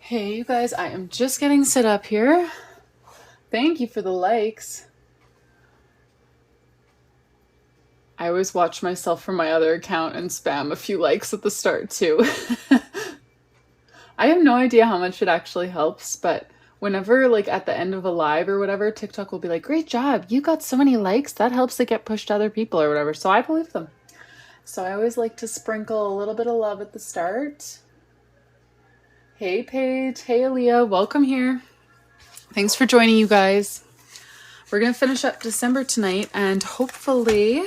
Hey, you guys, I am just getting set up here. Thank you for the likes. I always watch myself from my other account and spam a few likes at the start too. I have no idea how much it actually helps, but whenever like at the end of a live or whatever, TikTok will be like, great job, you got so many likes, that helps it get pushed to other people or whatever. So I believe them. So I always like to sprinkle a little bit of love at the start. Hey Paige, hey Aaliyah, welcome here. Thanks for joining, you guys. We're gonna finish up December tonight and hopefully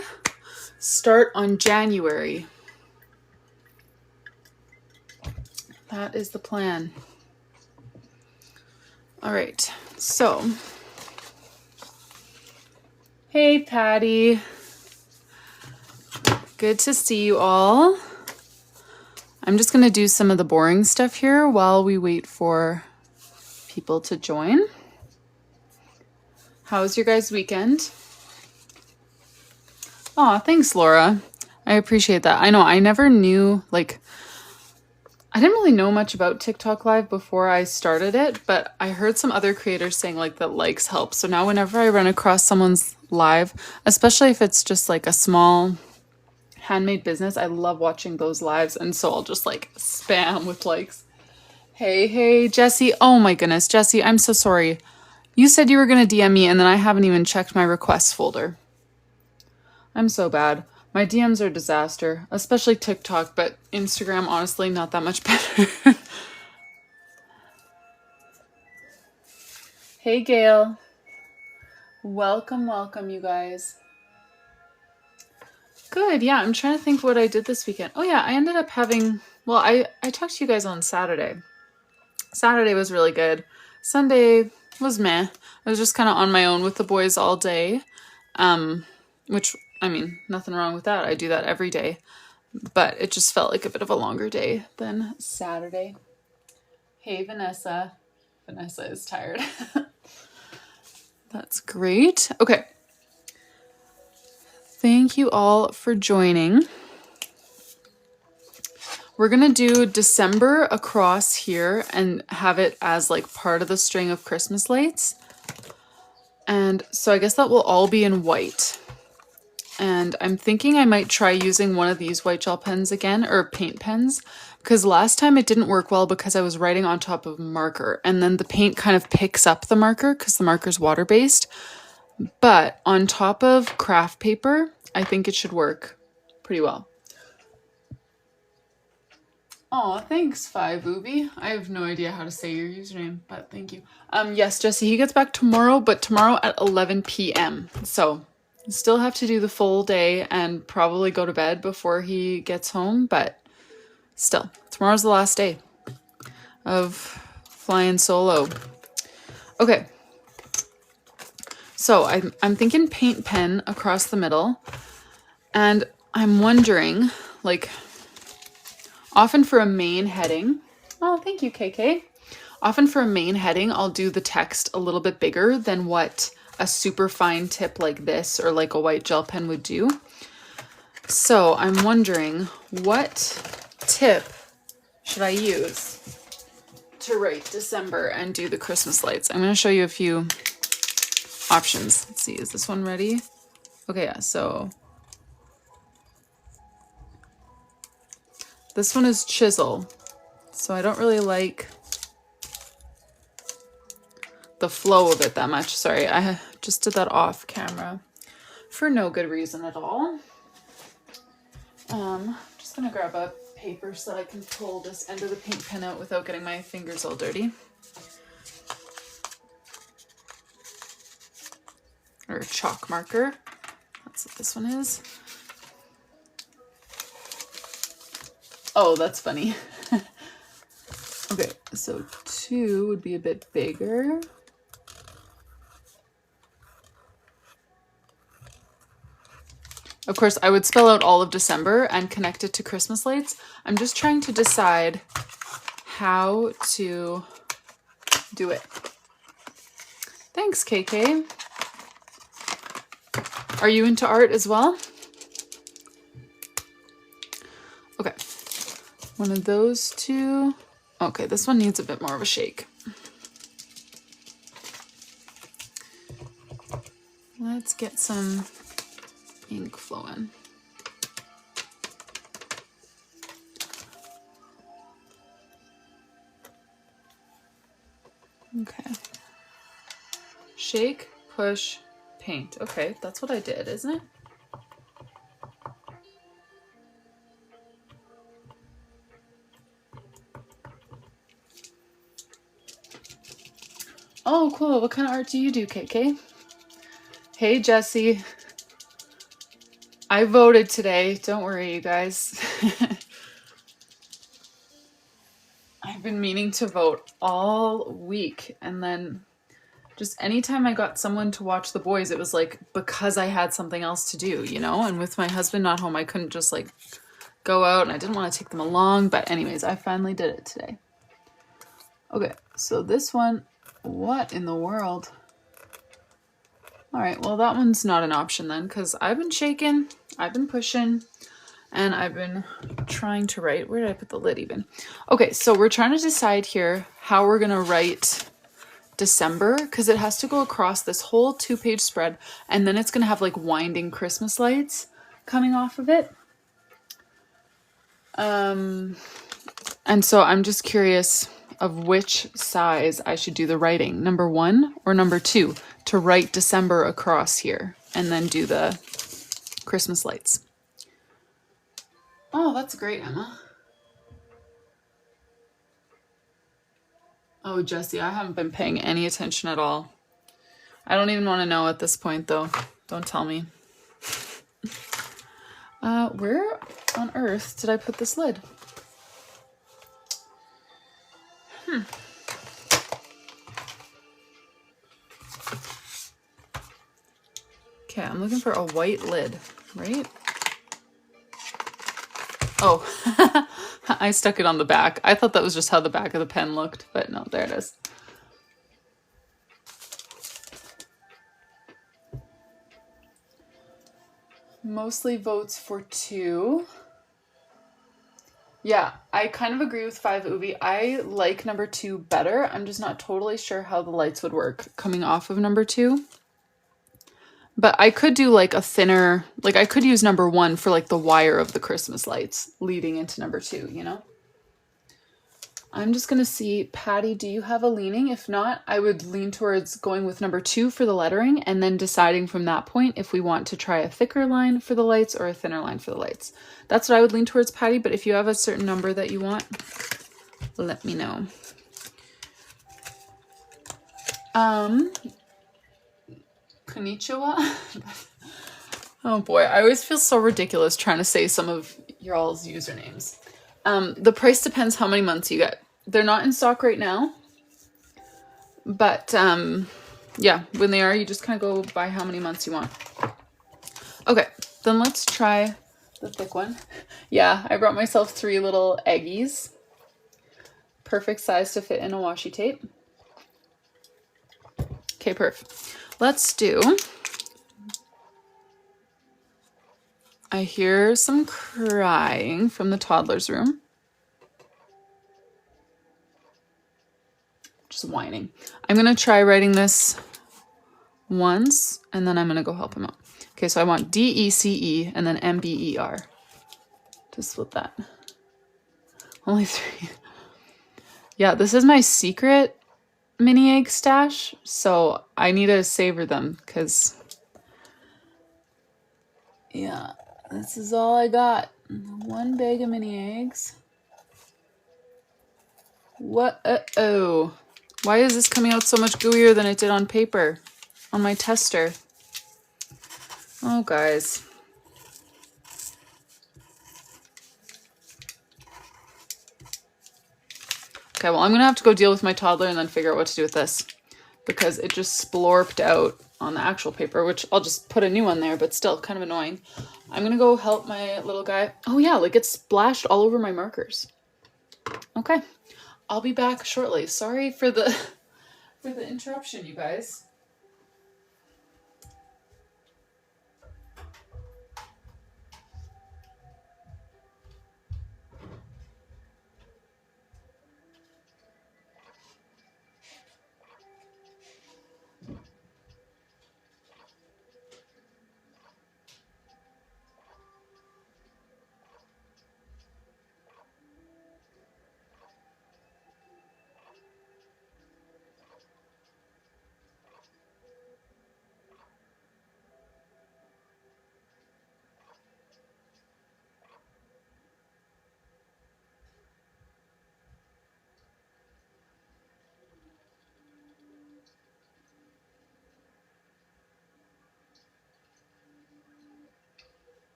start on January. That is the plan. All right, so hey Patty, good to see you all. I'm just gonna do some of the boring stuff here while we wait for people to join. How was your guys' weekend? Aw, thanks, Laura. I appreciate that. I know I never knew, like, I didn't really know much about TikTok Live before I started it, but I heard some other creators saying like that likes help. So now whenever I run across someone's live, especially if it's just like a small handmade business, I love watching those lives, and so I'll just like spam with likes. Hey Jesse. Oh my goodness, Jesse, I'm so sorry. You said you were gonna DM me and then I haven't even checked my requests folder. I'm so bad. My DMs are a disaster, especially TikTok, but Instagram, honestly, not that much better. Hey Gail. Welcome, you guys. Good, yeah, I'm trying to think what I did this weekend. Oh yeah, I ended up having, well, I talked to you guys on Saturday. Saturday was really good. Sunday was meh. I was just kind of on my own with the boys all day, which, I mean, nothing wrong with that. I do that every day, but it just felt like a bit of a longer day than Saturday. Hey, Vanessa. Vanessa is tired. That's great. Okay. Thank you all for joining. We're going to do December across here and have it as like part of the string of Christmas lights. And so I guess that will all be in white. And I'm thinking I might try using one of these white gel pens again, or paint pens, because last time it didn't work well because I was writing on top of marker and then the paint kind of picks up the marker because the marker's water-based. But on top of craft paper, I think it should work pretty well. Oh, thanks, Five Booby. I have no idea how to say your username, but thank you. Yes, Jesse, he gets back tomorrow, but tomorrow at 11 p.m. So still have to do the full day and probably go to bed before he gets home, but still, tomorrow's the last day of flying solo. Okay. So I'm thinking paint pen across the middle, and I'm wondering, like, often for a main heading, oh, thank you, KK. Often for a main heading, I'll do the text a little bit bigger than what a super fine tip like this or like a white gel pen would do. So I'm wondering, what tip should I use to write December and do the Christmas lights? I'm going to show you a few options. Let's see, is this one ready? Okay, yeah, so this one is chisel. So I don't really like the flow of it that much. Sorry, I just did that off camera for no good reason at all. Just gonna grab a paper so that I can pull this end of the paint pen out without getting my fingers all dirty. Or a chalk marker. That's what this one is. Oh, that's funny. Okay, so 2 would be a bit bigger. Of course, I would spell out all of December and connect it to Christmas lights. I'm just trying to decide how to do it. Thanks, KK. Are you into art as well? Okay. One of those two. Okay, this one needs a bit more of a shake. Let's get some ink flowing. Okay. Shake, push, paint. Okay, that's what I did, isn't it? Oh, cool. What kind of art do you do, KK? Hey, Jesse. I voted today. Don't worry, you guys. I've been meaning to vote all week, and then just anytime I got someone to watch the boys, it was like because I had something else to do, you know? And with my husband not home, I couldn't just like go out, and I didn't want to take them along. But anyways, I finally did it today. Okay, so this one, what in the world? All right, well, that one's not an option then, because I've been shaking, I've been pushing, and I've been trying to write. Where did I put the lid even? Okay, so we're trying to decide here how we're going to write December, because it has to go across this whole 2-page spread, and then it's going to have like winding Christmas lights coming off of it. And so I'm just curious of which size I should do the writing, number 1 or number 2, to write December across here and then do the Christmas lights. Oh, that's great, Emma. Oh, Jesse, I haven't been paying any attention at all. I don't even want to know at this point, though. Don't tell me. Where on earth did I put this lid? Okay, I'm looking for a white lid, right? Oh, I stuck it on the back. I thought that was just how the back of the pen looked, but no, there it is. Mostly votes for 2. Yeah, I kind of agree with 5 Ubi. I like number 2 better. I'm just not totally sure how the lights would work coming off of number 2. But I could do like a thinner, like I could use number 1 for like the wire of the Christmas lights leading into number 2, you know? I'm just gonna see, Patty, do you have a leaning? If not, I would lean towards going with number 2 for the lettering and then deciding from that point if we want to try a thicker line for the lights or a thinner line for the lights. That's what I would lean towards, Patty, but if you have a certain number that you want, let me know. Konnichiwa? Oh boy, I always feel so ridiculous trying to say some of y'all's usernames. The price depends how many months you get. They're not in stock right now, but yeah, when they are, you just kind of go by how many months you want. Okay, then let's try the thick one. Yeah, I brought myself 3 little eggies. Perfect size to fit in a washi tape. Okay, perfect. Let's do... I hear some crying from the toddler's room. Just whining. I'm going to try writing this once, and then I'm going to go help him out. Okay, so I want D-E-C-E and then M-B-E-R to split that. Only 3. Yeah, this is my secret mini egg stash, so I need to savor them because, yeah, this is all I got. 1 bag of mini eggs. What? Uh-oh. Why is this coming out so much gooier than it did on paper? On my tester. Oh, guys. Okay, well, I'm going to have to go deal with my toddler and then figure out what to do with this. Because it just splorped out on the actual paper, which I'll just put a new one there, but still kind of annoying. I'm going to go help my little guy. Oh, yeah, like it splashed all over my markers. Okay. I'll be back shortly. Sorry for the interruption, you guys.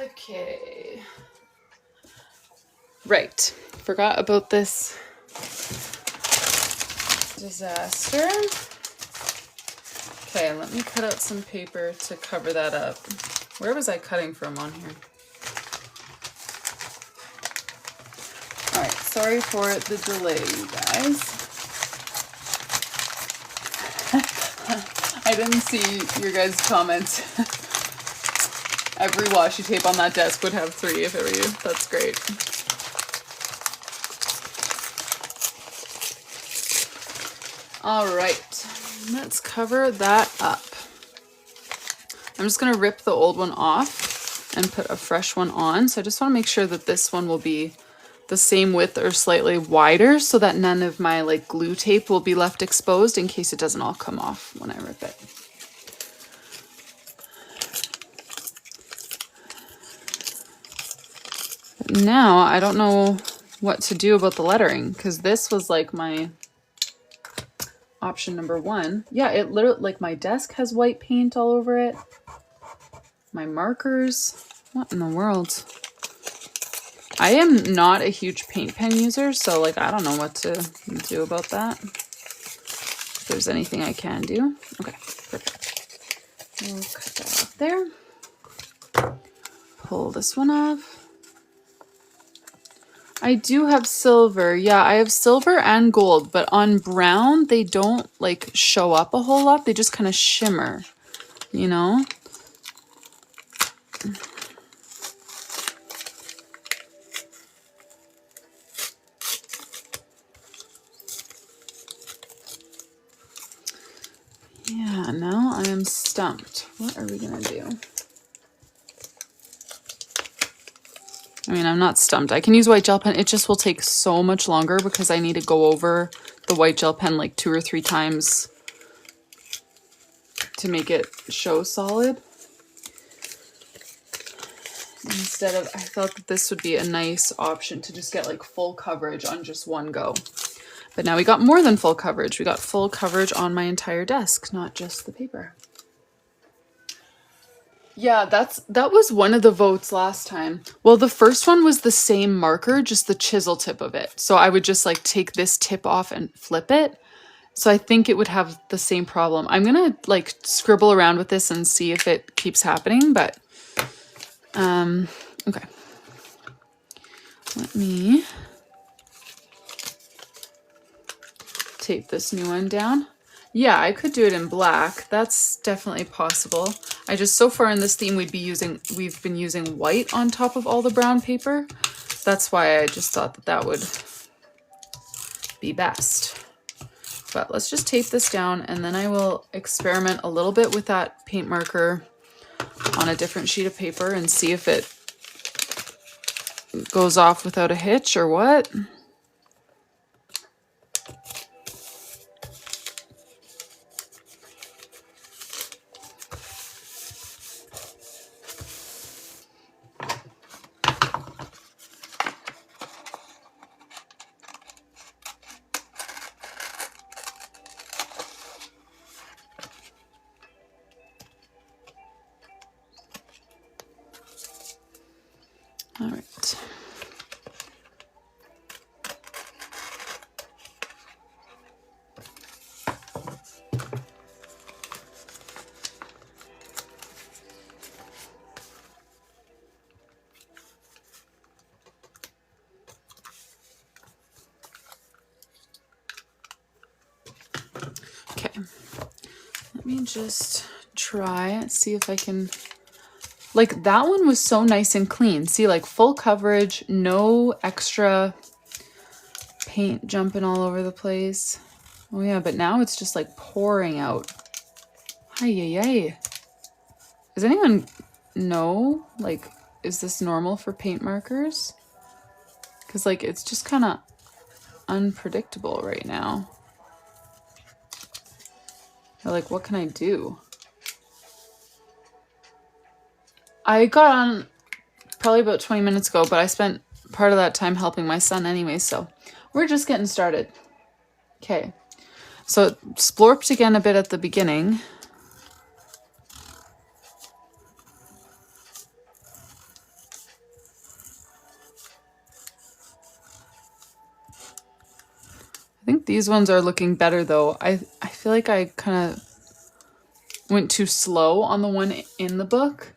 Okay. Right. Forgot about this disaster. Okay, let me cut out some paper to cover that up. Where was I cutting from on here? Alright, sorry for the delay, you guys. I didn't see your guys' comments. Every washi tape on that desk would have 3 if it were you. That's great. Alright, let's cover that up. I'm just going to rip the old one off and put a fresh one on. So I just want to make sure that this one will be the same width or slightly wider so that none of my like glue tape will be left exposed in case it doesn't all come off when I rip it. But now I don't know what to do about the lettering because this was like my option number 1. Yeah, it literally, like my desk has white paint all over it. My markers. What in the world? I am not a huge paint pen user, so like I don't know what to do about that. If there's anything I can do. Okay, perfect. We'll cut that off there. Pull this one off. I do have silver. Yeah, I have silver and gold, but on brown, they don't like show up a whole lot. They just kind of shimmer, you know? Yeah, now I am stumped. What are we gonna do? I mean, I'm not stumped. I can use white gel pen. It just will take so much longer because I need to go over the white gel pen like 2 or 3 times to make it show solid. Instead of, I thought that this would be a nice option to just get like full coverage on just one go. But now we got more than full coverage. We got full coverage on my entire desk, not just the paper. Yeah, that was one of the votes last time. Well, the first one was the same marker, just the chisel tip of it. So I would just like take this tip off and flip it. So I think it would have the same problem. I'm gonna like scribble around with this and see if it keeps happening, but okay. Let me tape this new one down. Yeah, I could do it in black. That's definitely possible. I just, so far in this theme, we've been using white on top of all the brown paper. That's why I just thought that would be best. But let's just tape this down and then I will experiment a little bit with that paint marker on a different sheet of paper and see if it goes off without a hitch or what. All right. Okay. Let me just try and see if I can. Like that one was so nice and clean. See, like full coverage, no extra paint jumping all over the place. Oh yeah, but now it's just like pouring out. Ay. Does anyone know, like, is this normal for paint markers? Because like it's just kind of unpredictable right now. Or, like, what can I do? I got on probably about 20 minutes ago, but I spent part of that time helping my son anyway, so we're just getting started. Okay, so it splorped again a bit at the beginning. think these ones are looking better though. I feel like I kind of went too slow on the one in the book.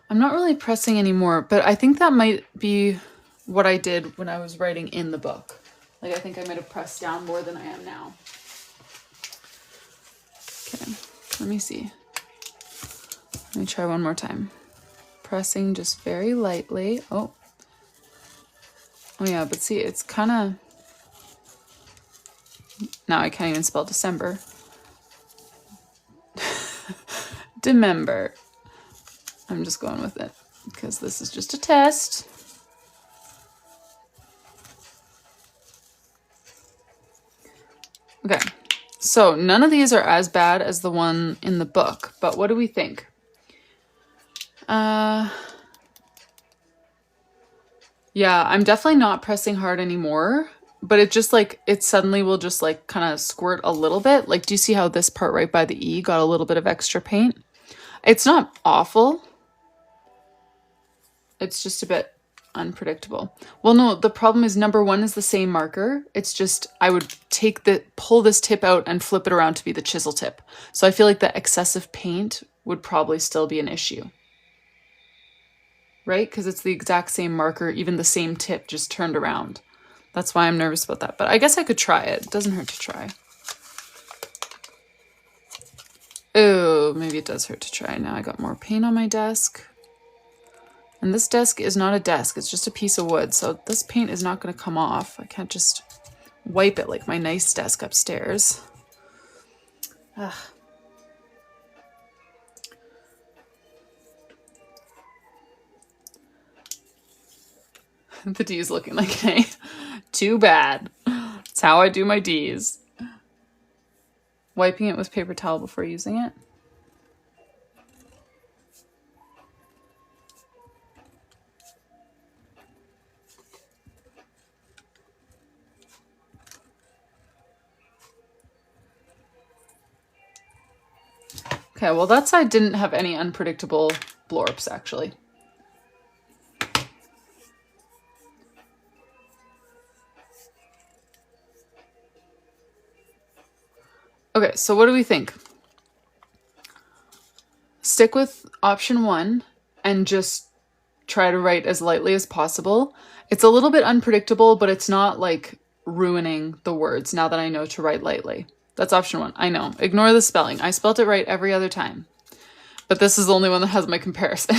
I'm not really pressing anymore, but I think that might be what I did when I was writing in the book. Like, I think I might have pressed down more than I am now. Okay, let me see. Let me try one more time. Pressing just very lightly. Oh yeah, but see, it's kind of... Now I can't even spell December. Demember. I'm just going with it because this is just a test. Okay, so none of these are as bad as the one in the book, but what do we think? Yeah, I'm definitely not pressing hard anymore, but it just like, it suddenly will just like kind of squirt a little bit. Like, do you see how this part right by the E got a little bit of extra paint? It's not awful. It's just a bit unpredictable. Well, no, the problem is number one is the same marker. It's just, I would pull this tip out and flip it around to be the chisel tip. So I feel like the excessive paint would probably still be an issue. Right? Because it's the exact same marker, even the same tip just turned around. That's why I'm nervous about that. But I guess I could try it. It doesn't hurt to try. Oh, maybe it does hurt to try. Now I got more paint on my desk. And this desk is not a desk, it's just a piece of wood. So this paint is not going to come off. I can't just wipe it like my nice desk upstairs. Ugh. The D is looking like an A. Too bad. That's how I do my Ds. Wiping it with paper towel before using it. Okay, well that side didn't have any unpredictable blorps actually. Okay, so what do we think? Stick with option one and just try to write as lightly as possible. It's a little bit unpredictable, but it's not like ruining the words now that I know to write lightly. That's option one. I know. Ignore the spelling. I spelt it right every other time. But this is the only one that has my comparison.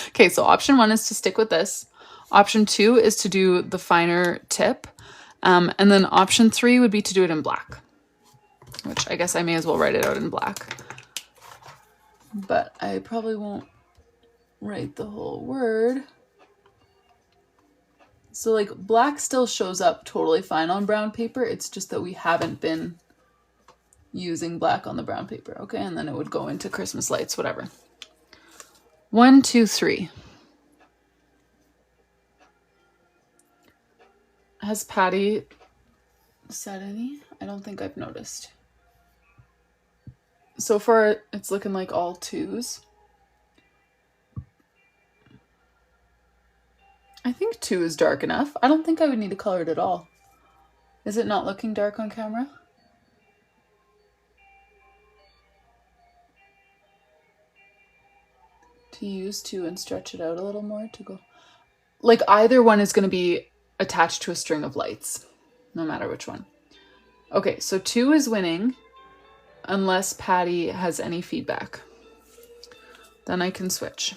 Okay, so option one is to stick with this. Option two is to do the finer tip. And then option three would be to do it in black. Which I guess I may as well write it out in black. But I probably won't write the whole word. So like black still shows up totally fine on brown paper. It's just that we haven't been using black on the brown paper. Okay, and then it would go into Christmas lights, whatever. 1, 2, 3. Has Patty said any? I don't think I've noticed. So far, it's looking like all 2s. I think 2 is dark enough. I don't think I would need to color it at all. Is it not looking dark on camera? To use 2 and stretch it out a little more to go. Like either one is going to be attached to a string of lights, no matter which one. Okay, so 2 is winning. Unless Patty has any feedback. Then I can switch.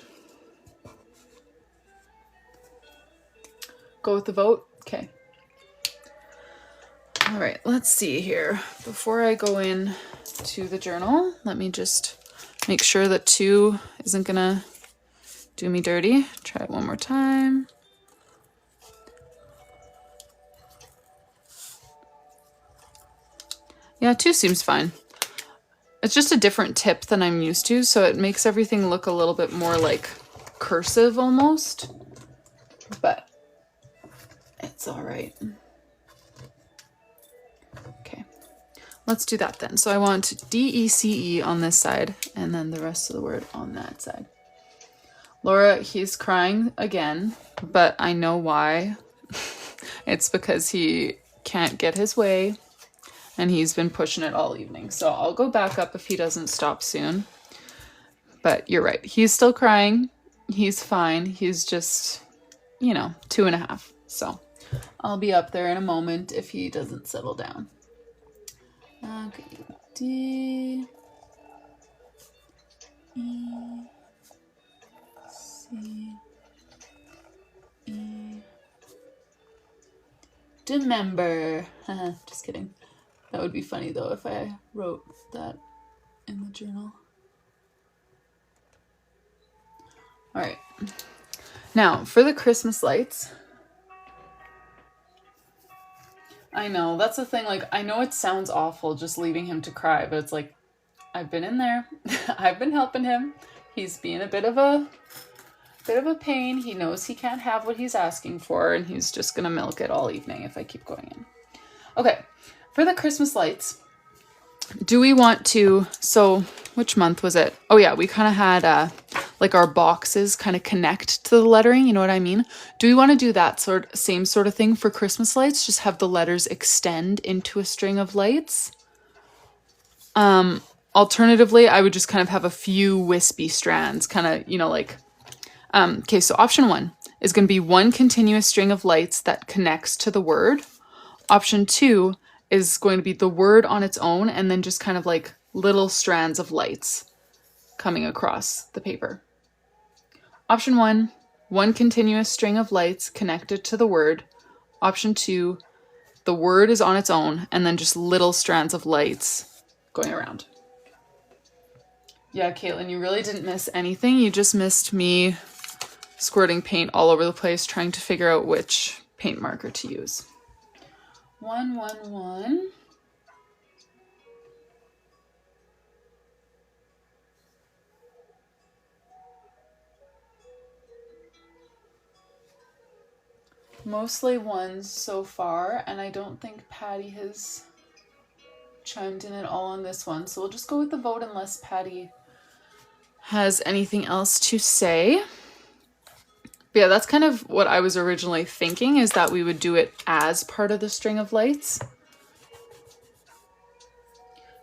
Go with the vote? Okay. All right, let's see here. Before I go in to the journal, let me just make sure that 2 isn't gonna do me dirty. Try it one more time. Yeah, 2 seems fine. It's just a different tip than I'm used to, so it makes everything look a little bit more like cursive almost, but it's all right. Okay, let's do that then. So I want DECE on this side and then the rest of the word on that side. Laura, he's crying again, but I know why. It's because he can't get his way and he's been pushing it all evening. So I'll go back up if he doesn't stop soon. But you're right. He's still crying. He's fine. He's just, you know, 2.5. So I'll be up there in a moment if he doesn't settle down. Okay. D, E, C, E. Remember. Just kidding. That would be funny though if I wrote that in the journal. All right. Now for the Christmas lights. I know that's the thing. Like, I know it sounds awful just leaving him to cry, but it's like, I've been in there. I've been helping him. He's being a bit of a pain. He knows he can't have what he's asking for, and he's just gonna milk it all evening if I keep going in. Okay, for the Christmas lights, do we want to, so which month was it? Oh yeah, we kind of had like our boxes kind of connect to the lettering, you know what I mean? Do we want to do that same sort of thing for Christmas lights? Just have the letters extend into a string of lights? Alternatively, I would just kind of have a few wispy strands, kind of, you know, like, okay, so option 1 is going to be one continuous string of lights that connects to the word. Option 2 is going to be the word on its own and then just kind of like little strands of lights coming across the paper. Option 1, one continuous string of lights connected to the word. Option 2, the word is on its own and then just little strands of lights going around. Yeah, Caitlin, you really didn't miss anything. You just missed me squirting paint all over the place trying to figure out which paint marker to use. 1, 1, 1. Mostly 1s so far, and I don't think Patty has chimed in at all on this one. So we'll just go with the vote unless Patty has anything else to say. But yeah, that's kind of what I was originally thinking, is that we would do it as part of the string of lights.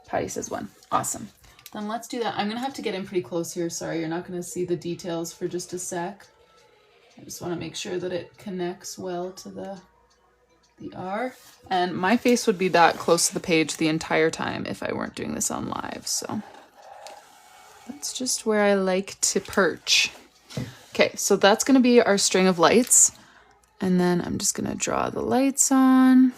Patty says 1. Awesome. Then let's do that. I'm going to have to get in pretty close here. Sorry, you're not going to see the details for just a sec. I just want to make sure that it connects well to the R. And my face would be that close to the page the entire time if I weren't doing this on live. So that's just where I like to perch. Okay, so that's going to be our string of lights. And then I'm just going to draw the lights on.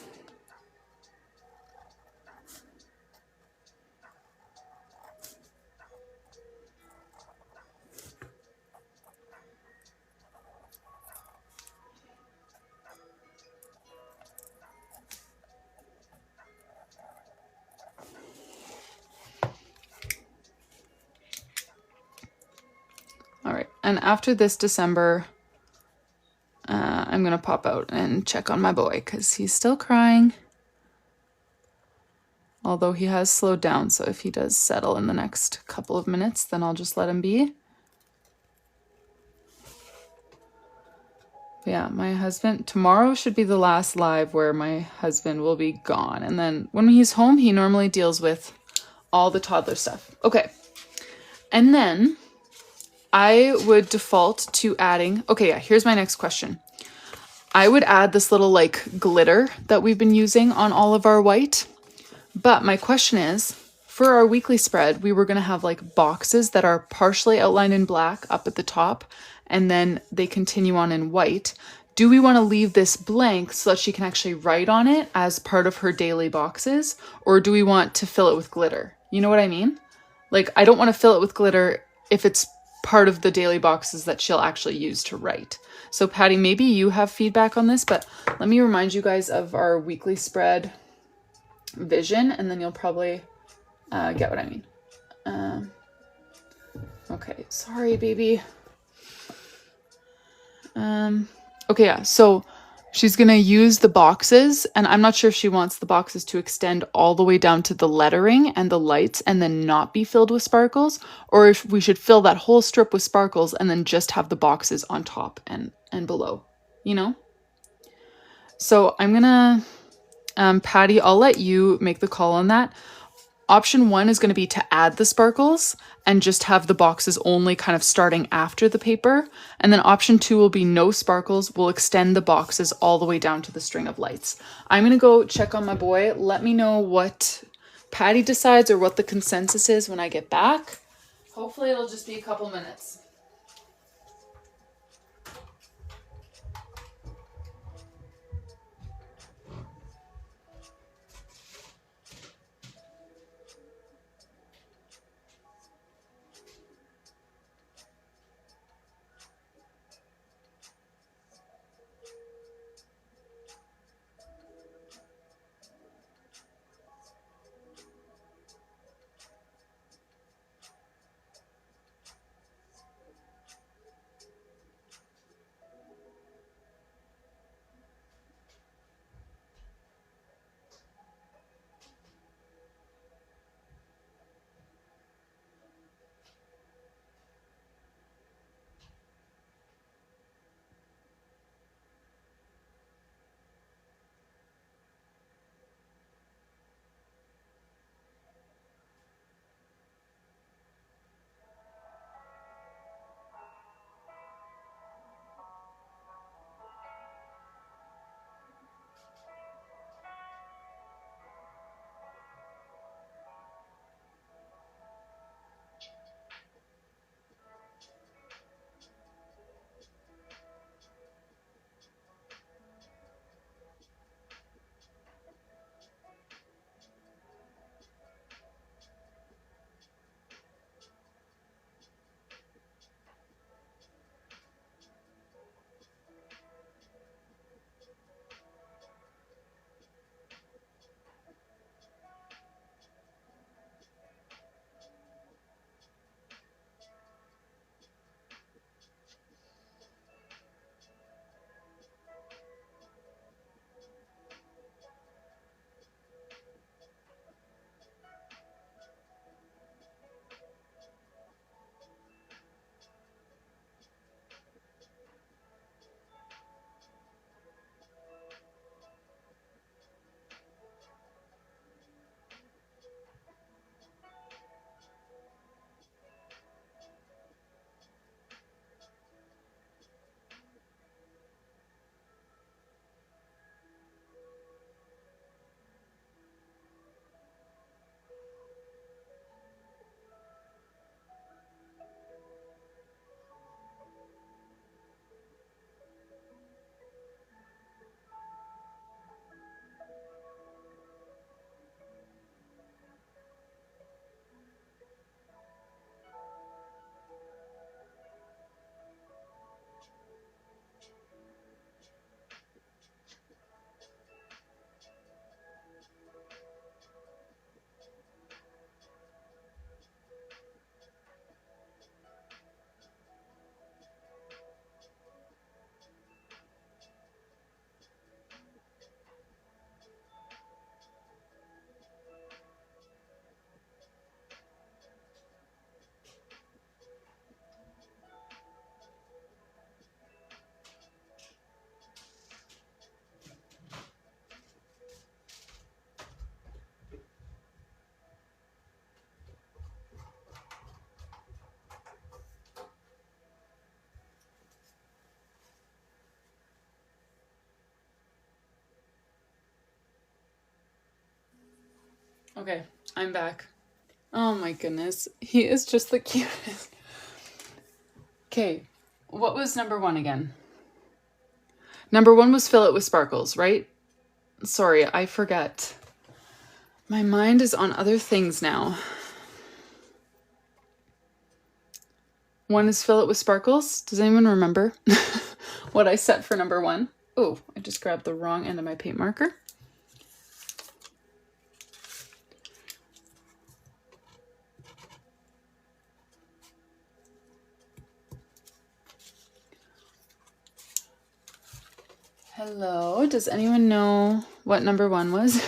All right, and after this December, I'm going to pop out and check on my boy because he's still crying. Although he has slowed down, so if he does settle in the next couple of minutes, then I'll just let him be. Yeah, my husband, tomorrow should be the last live where my husband will be gone. And then when he's home, he normally deals with all the toddler stuff. Okay, and then I would default to adding, okay, yeah, here's my next question. I would add this little like glitter that we've been using on all of our white. But my question is, for our weekly spread, we were going to have like boxes that are partially outlined in black up at the top, and then they continue on in white. Do we want to leave this blank so that she can actually write on it as part of her daily boxes? Or do we want to fill it with glitter? You know what I mean? Like, I don't want to fill it with glitter if it's part of the daily boxes that she'll actually use to write. So Patty, maybe you have feedback on this, but let me remind you guys of our weekly spread vision, and then you'll probably get what I mean. Okay, sorry, baby. Okay, yeah, so She's going to use the boxes, and I'm not sure if she wants the boxes to extend all the way down to the lettering and the lights and then not be filled with sparkles, or if we should fill that whole strip with sparkles and then just have the boxes on top and below, you know? So I'm going to, Patty, I'll let you make the call on that. Option 1 is going to be to add the sparkles and just have the boxes only kind of starting after the paper. And then option 2 will be no sparkles. We'll extend the boxes all the way down to the string of lights. I'm going to go check on my boy. Let me know what Patty decides or what the consensus is when I get back. Hopefully it'll just be a couple minutes. Okay, I'm back. Oh my goodness. He is just the cutest. Okay, what was number 1 again? Number 1 was fill it with sparkles, right? Sorry, I forget. My mind is on other things now. 1 is fill it with sparkles. Does anyone remember what I set for number 1? Oh, I just grabbed the wrong end of my paint marker. Hello, does anyone know what number 1 was?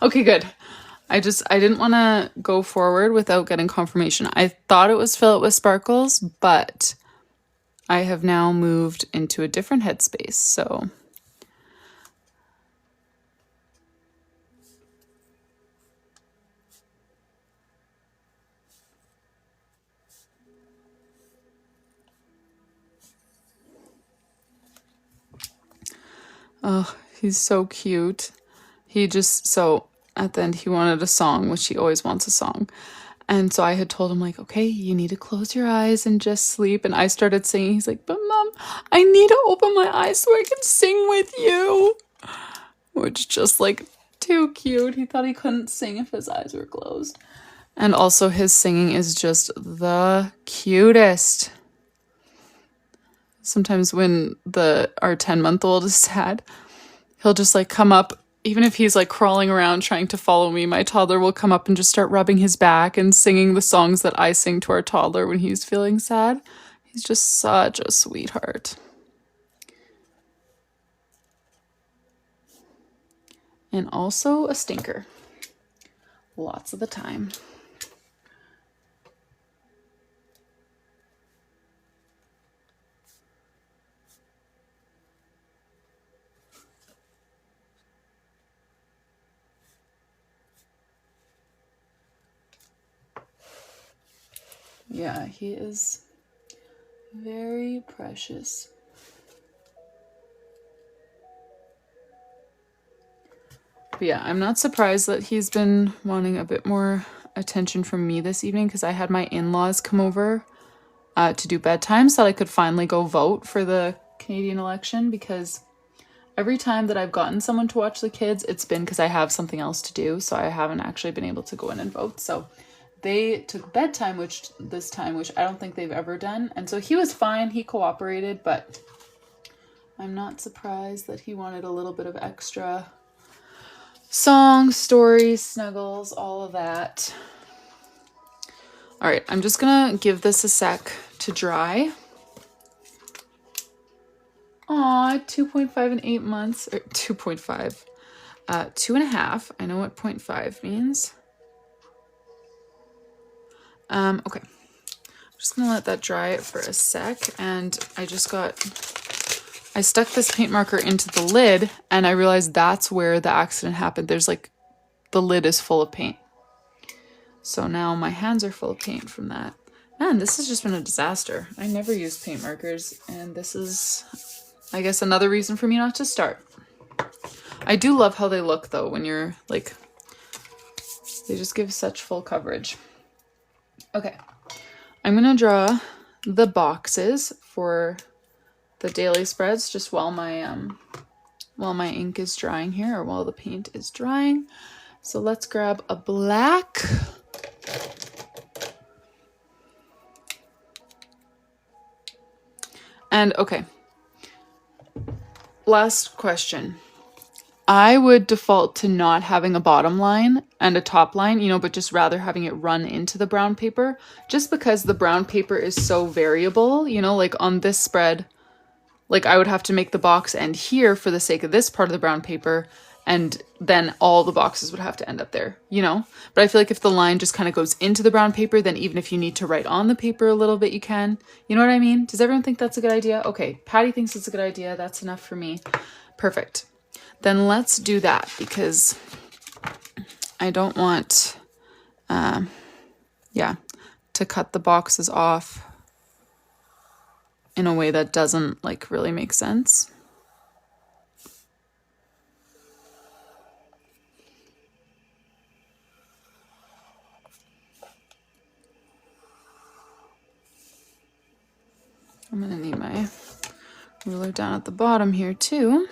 Okay, good. I didn't want to go forward without getting confirmation. I thought it was Fill It With Sparkles, but I have now moved into a different headspace, so. Oh, he's so cute. So at the end he wanted a song, which he always wants a song. And so I had told him like, okay, you need to close your eyes and just sleep. And I started singing. He's like, but Mom, I need to open my eyes so I can sing with you. Which just like too cute. He thought he couldn't sing if his eyes were closed. And also his singing is just the cutest. Sometimes when our 10-month-old is sad, he'll just like come up, even if he's like crawling around trying to follow me, my toddler will come up and just start rubbing his back and singing the songs that I sing to our toddler when he's feeling sad. He's just such a sweetheart. And also a stinker. Lots of the time. Yeah, he is very precious. But yeah, I'm not surprised that he's been wanting a bit more attention from me this evening because I had my in-laws come over to do bedtime so that I could finally go vote for the Canadian election, because every time that I've gotten someone to watch the kids, it's been because I have something else to do, so I haven't actually been able to go in and vote. So they took bedtime which I don't think they've ever done, and so he was fine, he cooperated, but I'm not surprised that he wanted a little bit of extra songs, stories, snuggles, all of that. All right, I'm just gonna give this a sec to dry. Aw, 2.5 and 8 months, or 2.5, 2.5. I know what 0.5 means. Okay, I'm just gonna let that dry for a sec, and I stuck this paint marker into the lid, and I realized that's where the accident happened. There's like, the lid is full of paint. So now my hands are full of paint from that. Man, this has just been a disaster. I never use paint markers, and this is, I guess, another reason for me not to start. I do love how they look though when you're like, they just give such full coverage. Okay, I'm gonna draw the boxes for the daily spreads just while my ink is drying here, or while the paint is drying. So let's grab a black. And okay, last question. I would default to not having a bottom line and a top line, but just rather having it run into the brown paper, just because the brown paper is so variable, like on this spread, like I would have to make the box end here for the sake of this part of the brown paper, and then all the boxes would have to end up there, But I feel like if the line just kind of goes into the brown paper, then even if you need to write on the paper a little bit, you can. You know what I mean? Does everyone think that's a good idea? Okay, Patty thinks it's a good idea. That's enough for me. Perfect. Then let's do that, because I don't want, to cut the boxes off in a way that doesn't like really make sense. I'm gonna need my ruler down at the bottom here too.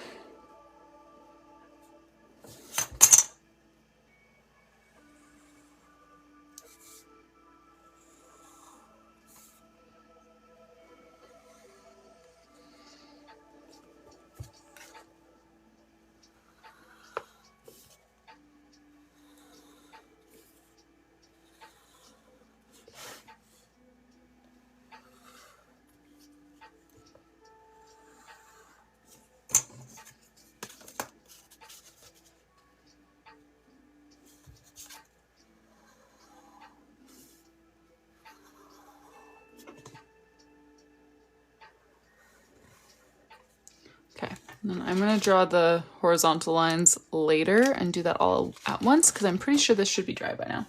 And then I'm going to draw the horizontal lines later and do that all at once because I'm pretty sure this should be dry by now.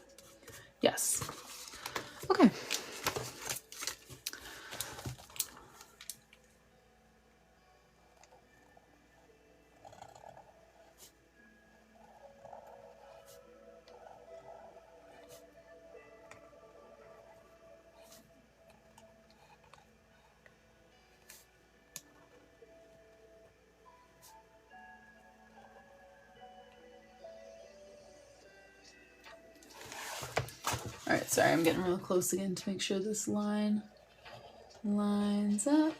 Yes. Okay. All right, sorry, I'm getting real close again to make sure this line lines up.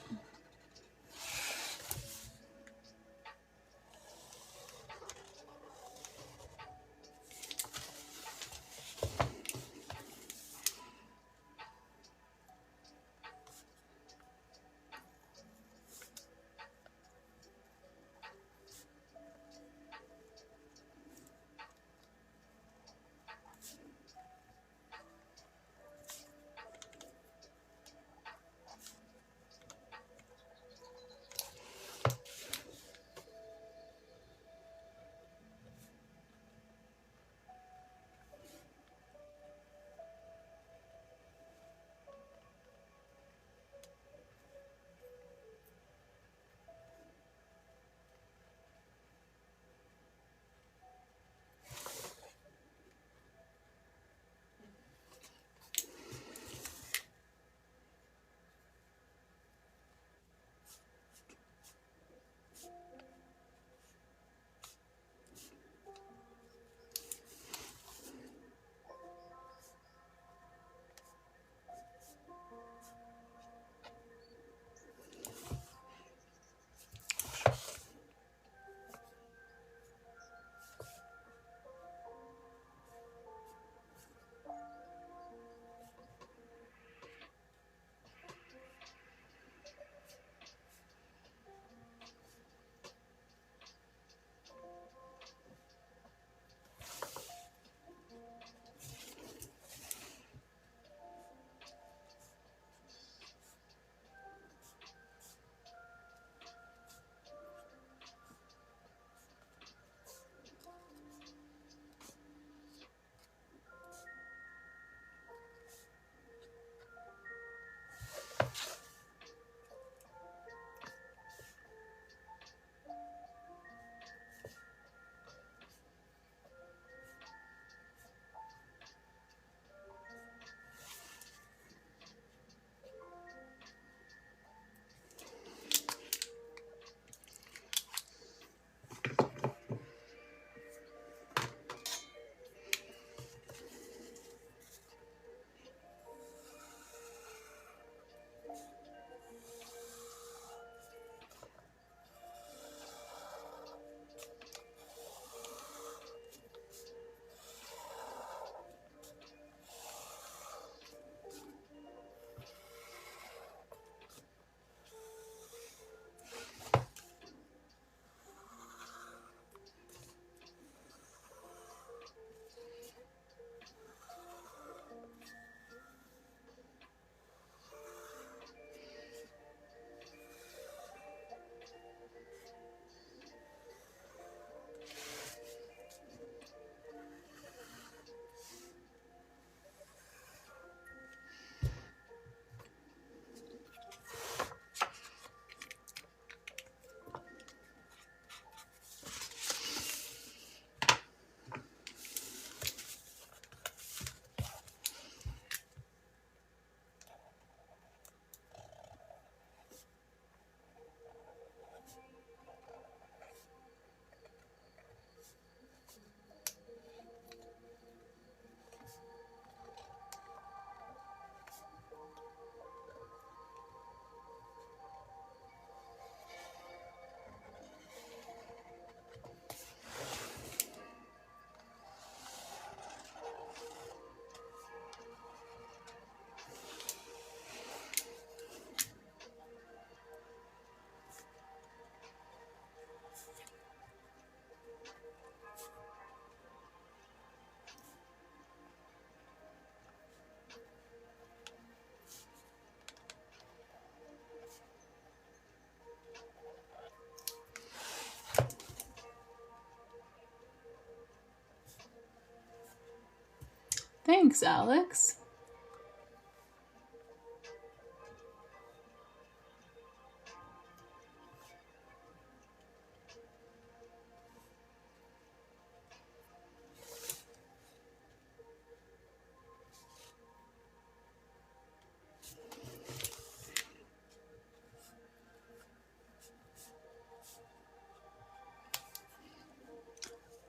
Thanks, Alex.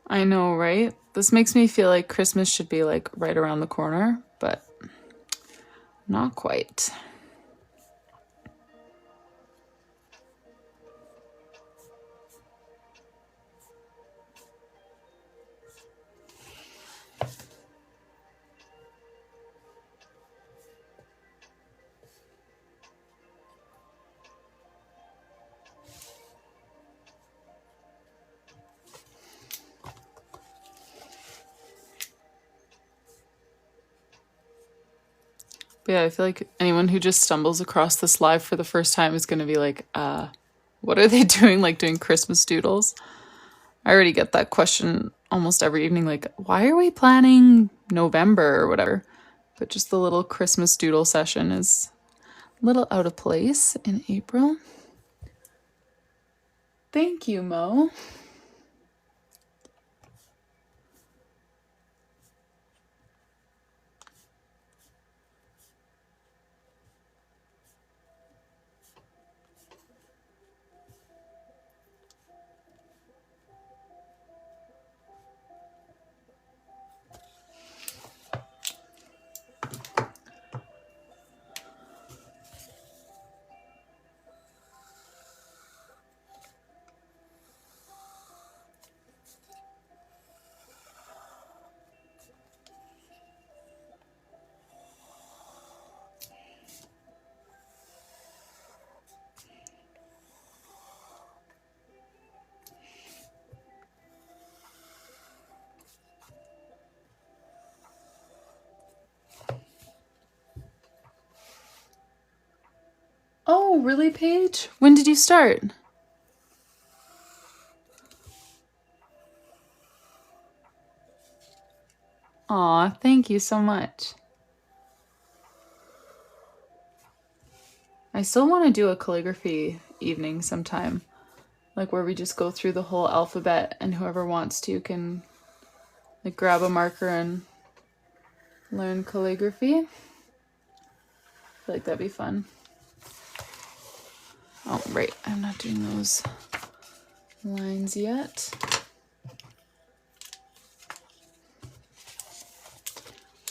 I know, right? This makes me feel like Christmas should be like right around the corner, but not quite. But yeah, I feel like anyone who just stumbles across this live for the first time is going to be like, what are they doing? Like doing Christmas doodles? I already get that question almost every evening. Like, why are we planning November or whatever? But just the little Christmas doodle session is a little out of place in April. Thank you, Mo. Oh, really, Paige? When did you start? Aw, thank you so much. I still want to do a calligraphy evening sometime, like where we just go through the whole alphabet and whoever wants to can like grab a marker and learn calligraphy. I feel like that'd be fun. Oh, right, I'm not doing those lines yet.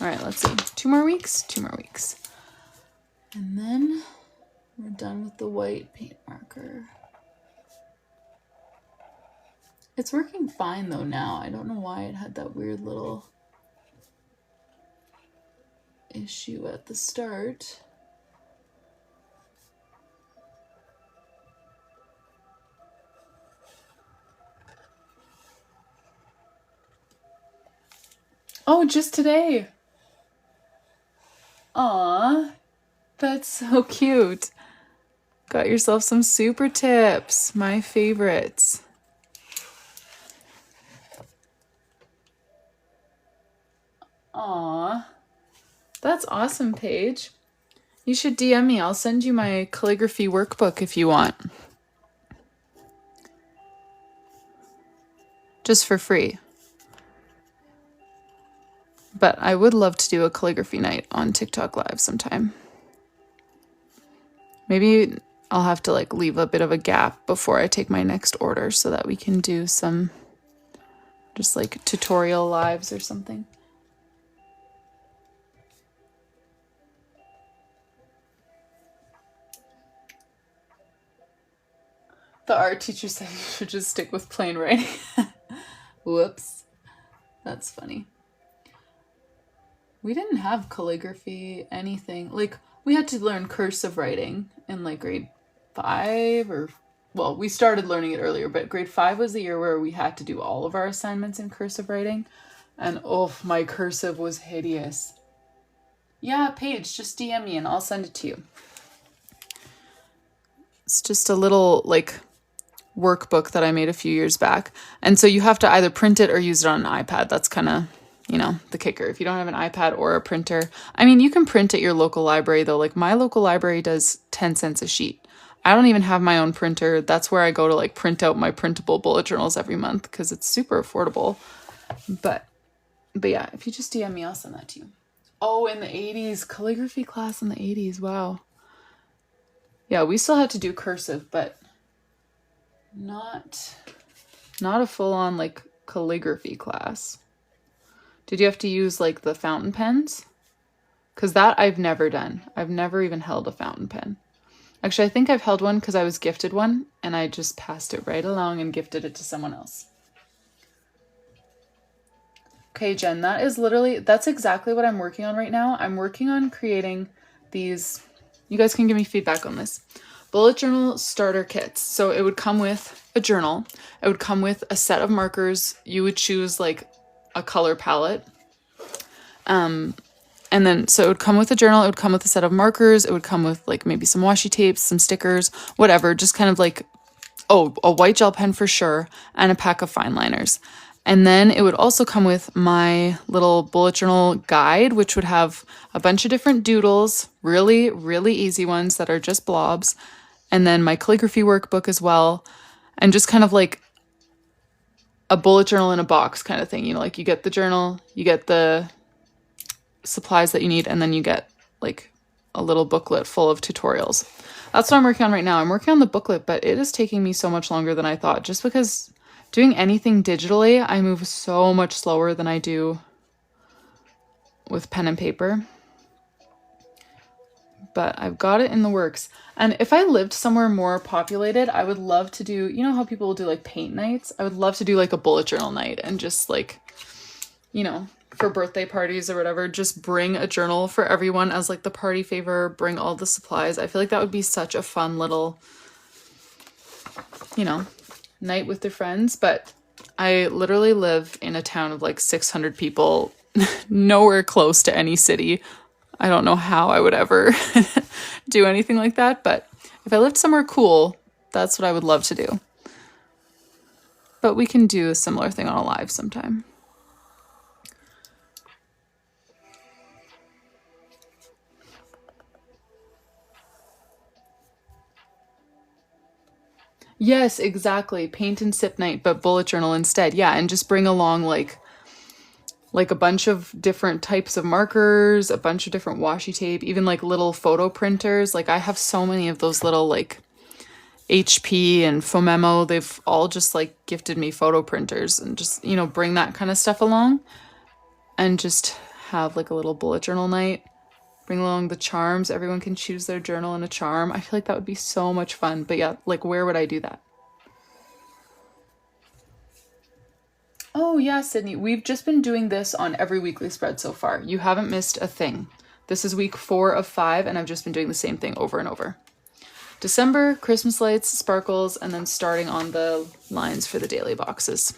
All right, let's see. 2 more weeks? 2 more weeks. And then we're done with the white paint marker. It's working fine though now. I don't know why it had that weird little issue at the start. Oh, just today. Aw, that's so cute. Got yourself some super tips, my favorites. Aw, that's awesome, Paige. You should DM me. I'll send you my calligraphy workbook if you want. Just for free. But I would love to do a calligraphy night on TikTok Live sometime. Maybe I'll have to like leave a bit of a gap before I take my next order so that we can do some just like tutorial lives or something. The art teacher said you should just stick with plain writing. Whoops. That's funny. We didn't have calligraphy, anything. Like, we had to learn cursive writing in like grade 5 or, well, we started learning it earlier, but grade 5 was the year where we had to do all of our assignments in cursive writing. And oh, my cursive was hideous. Yeah, Paige, just DM me and I'll send it to you. It's just a little like workbook that I made a few years back. And so you have to either print it or use it on an iPad. That's kind of, you know, the kicker. If you don't have an iPad or a printer, I mean, you can print at your local library though. Like my local library does 10 cents a sheet. I don't even have my own printer. That's where I go to like print out my printable bullet journals every month because it's super affordable. But yeah, if you just DM me, I'll send that to you. Oh, in the 80s, calligraphy class in the 80s. Wow. Yeah, we still had to do cursive, but not a full-on like calligraphy class. Did you have to use like the fountain pens? Because that I've never done. I've never even held a fountain pen. Actually, I think I've held one because I was gifted one and I just passed it right along and gifted it to someone else. Okay, Jen, that's exactly what I'm working on right now. I'm working on creating these, you guys can give me feedback on this, bullet journal starter kits. So it would come with a journal. It would come with a set of markers. You would choose like a color palette. And then, so it would come with a journal, it would come with a set of markers, it would come with like maybe some washi tapes, some stickers, whatever, just kind of like, oh, a white gel pen for sure, and a pack of fine liners. And then it would also come with my little bullet journal guide, which would have a bunch of different doodles, really, really easy ones that are just blobs. And then my calligraphy workbook as well. And just kind of like a bullet journal in a box kind of thing. You know, like you get the journal, you get the supplies that you need, and then you get like a little booklet full of tutorials. That's what I'm working on right now. I'm working on the booklet, but it is taking me so much longer than I thought, just because doing anything digitally, I move so much slower than I do with pen and paper. But I've got it in the works. And if I lived somewhere more populated, I would love to do, you know how people will do like paint nights? I would love to do like a bullet journal night and just like, you know, for birthday parties or whatever, just bring a journal for everyone as like the party favor, bring all the supplies. I feel like that would be such a fun little, you know, night with their friends. But I literally live in a town of like 600 people, nowhere close to any city. I don't know how I would ever do anything like that, but if I lived somewhere cool, that's what I would love to do. But we can do a similar thing on a live sometime. Yes, exactly. Paint and sip night, but bullet journal instead. Yeah, and just bring along like a bunch of different types of markers, a bunch of different washi tape, even like little photo printers. Like I have so many of those little like HP and Fomemo. They've all just like gifted me photo printers, and just, you know, bring that kind of stuff along and just have like a little bullet journal night. Bring along the charms. Everyone can choose their journal and a charm. I feel like that would be so much fun. But yeah, like where would I do that? Oh yeah, Sydney, we've just been doing this on every weekly spread so far. You haven't missed a thing. This is week 4 of 5, and I've just been doing the same thing over and over. December, Christmas lights, sparkles, and then starting on the lines for the daily boxes.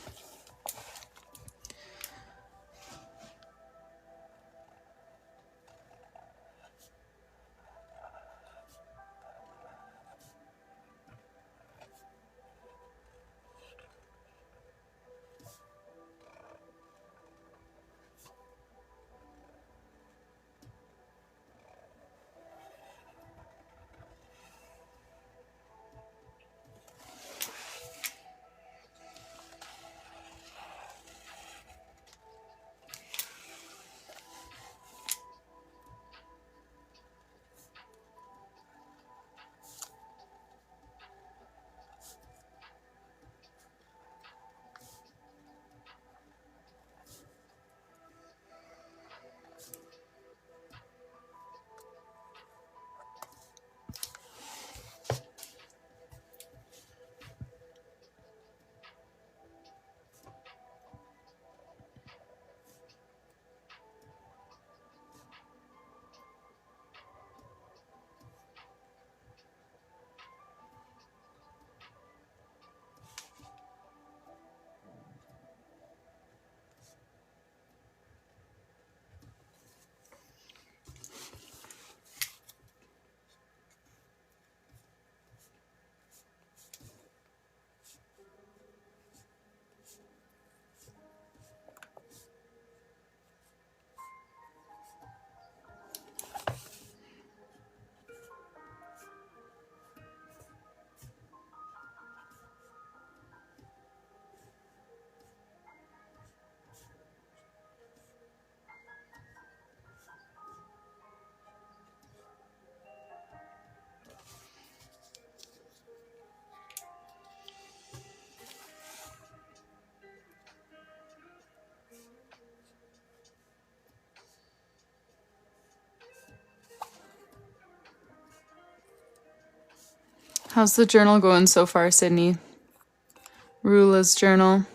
How's the journal going so far, Sydney? Rula's journal.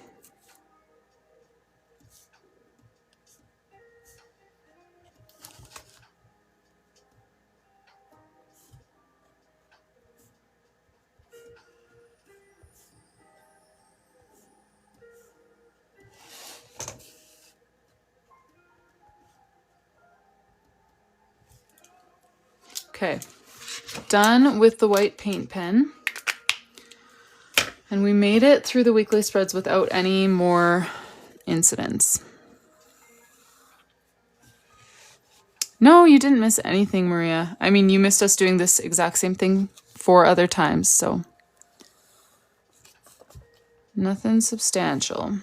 Okay, done with the white paint pen. And we made it through the weekly spreads without any more incidents. No, you didn't miss anything, Maria. I mean, you missed us doing this exact same thing 4 other times, so nothing substantial.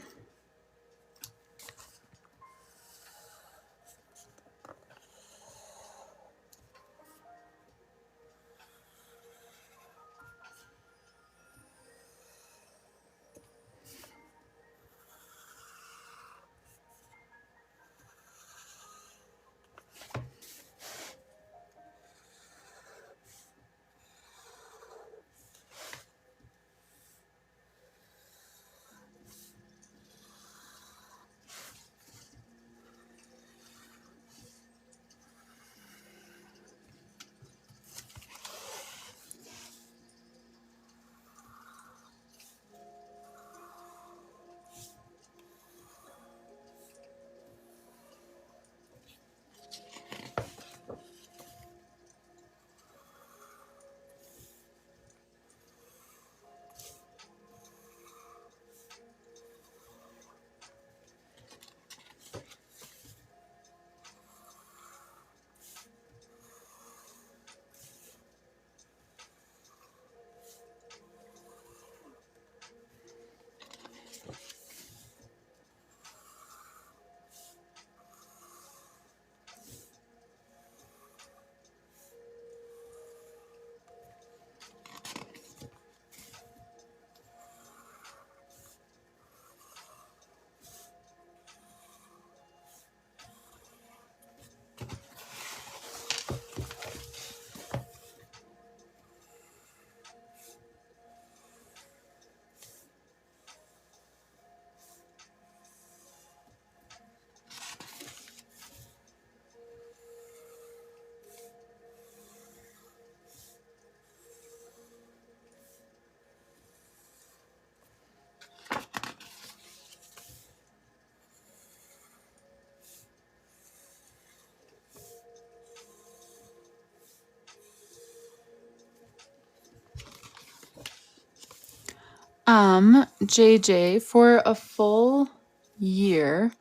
JJ, for a full year,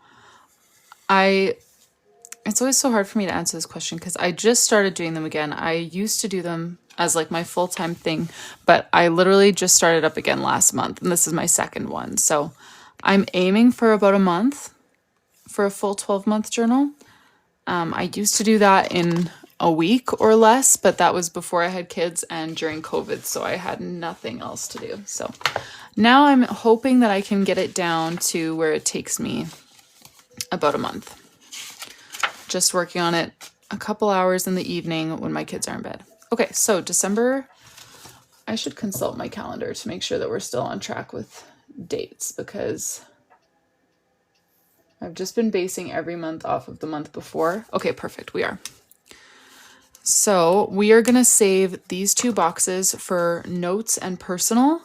it's always so hard for me to answer this question because I just started doing them again. I used to do them as like my full-time thing, but I literally just started up again last month, and this is my second one. So I'm aiming for about a month for a full 12-month journal. I used to do that in a week or less, but that was before I had kids and during COVID, so I had nothing else to do. So now I'm hoping that I can get it down to where it takes me about a month. Just working on it a couple hours in the evening when my kids are in bed. Okay, so December, I should consult my calendar to make sure that we're still on track with dates because I've just been basing every month off of the month before. Okay, perfect, we are. So we are gonna save these 2 boxes for notes and personal.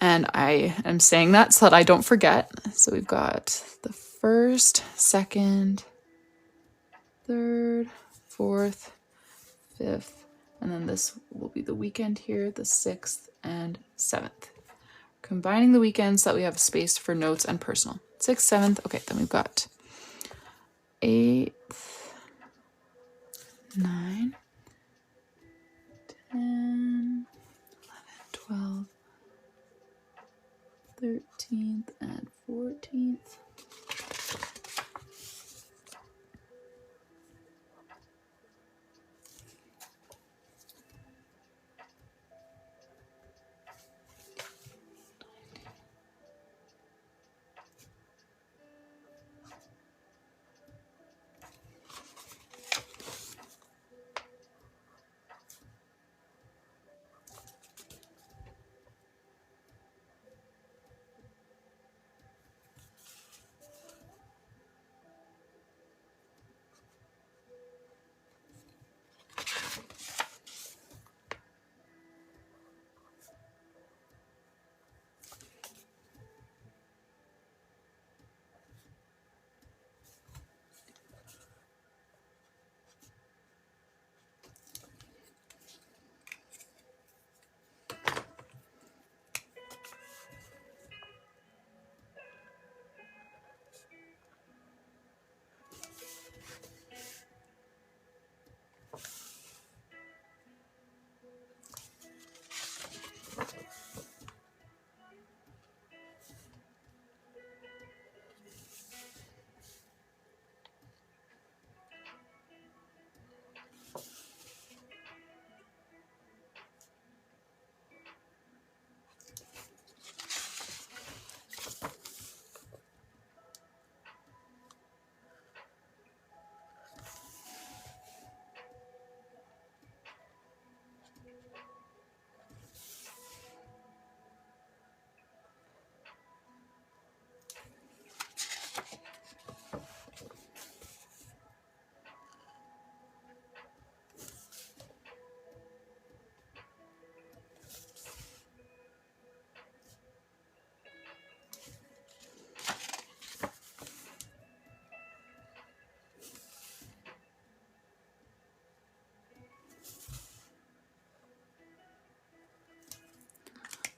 And I am saying that so that I don't forget. So we've got the 1st, 2nd, 3rd, 4th, 5th, and then this will be the weekend here, the 6th and 7th. Combining the weekends so that we have space for notes and personal. 6th, 7th, okay, then we've got 8th, 9, 10, 11, 12, 13th and 14th.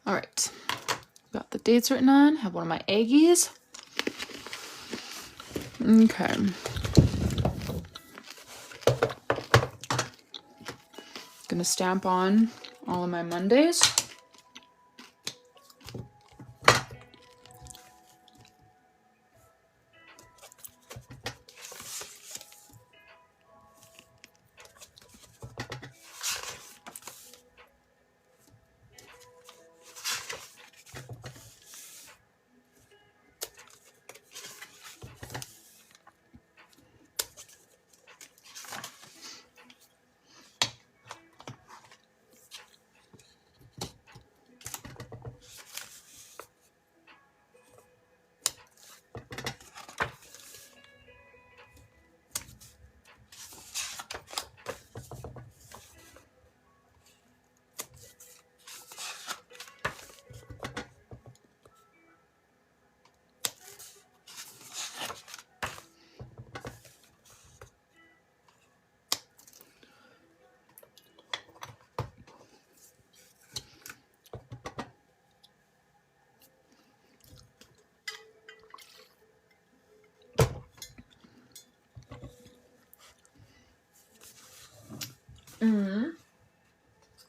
All right, got the dates written on. Have one of my Aggies. Okay. Gonna stamp on all of my Mondays.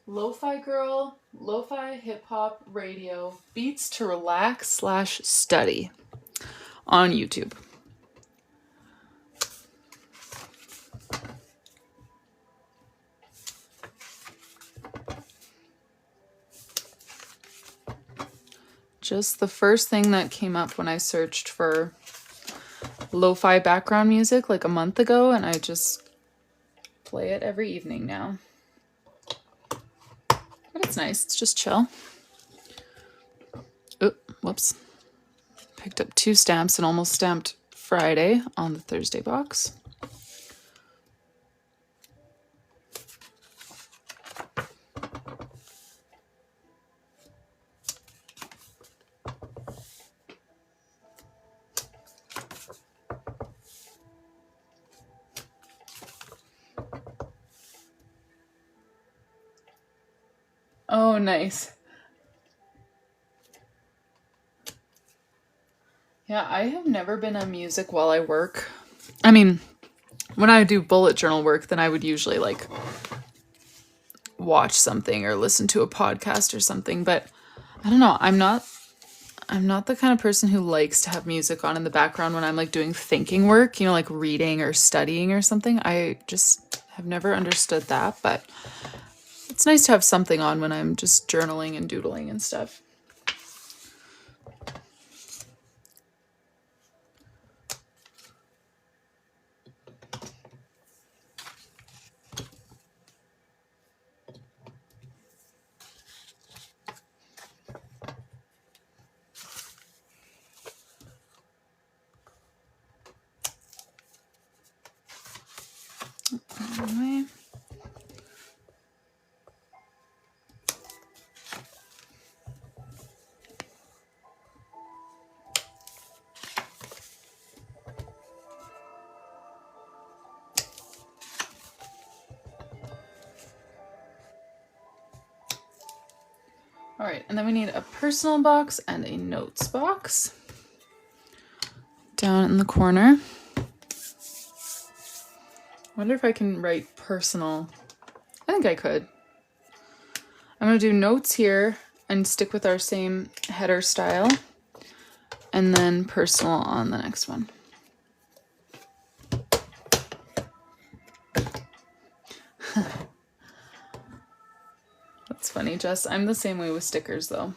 Lo-fi girl, lo-fi hip-hop radio, beats to relax / study on YouTube. Just the first thing that came up when I searched for lo-fi background music like a month ago, and I just play it every evening now. But it's nice, it's just chill. Oh, whoops. Picked up 2 stamps and almost stamped Friday on the Thursday box. Oh, nice. Yeah, I have never been on music while I work. I mean, when I do bullet journal work, then I would usually like watch something or listen to a podcast or something, but I don't know, I'm not the kind of person who likes to have music on in the background when I'm like doing thinking work, you know, like reading or studying or something. I just have never understood that, but it's nice to have something on when I'm just journaling and doodling and stuff. Anyway. All right, and then we need a personal box and a notes box down in the corner. I wonder if I can write personal. I think I could. I'm going to do notes here and stick with our same header style, and then personal on the next one. That's funny, Jess. I'm the same way with stickers though.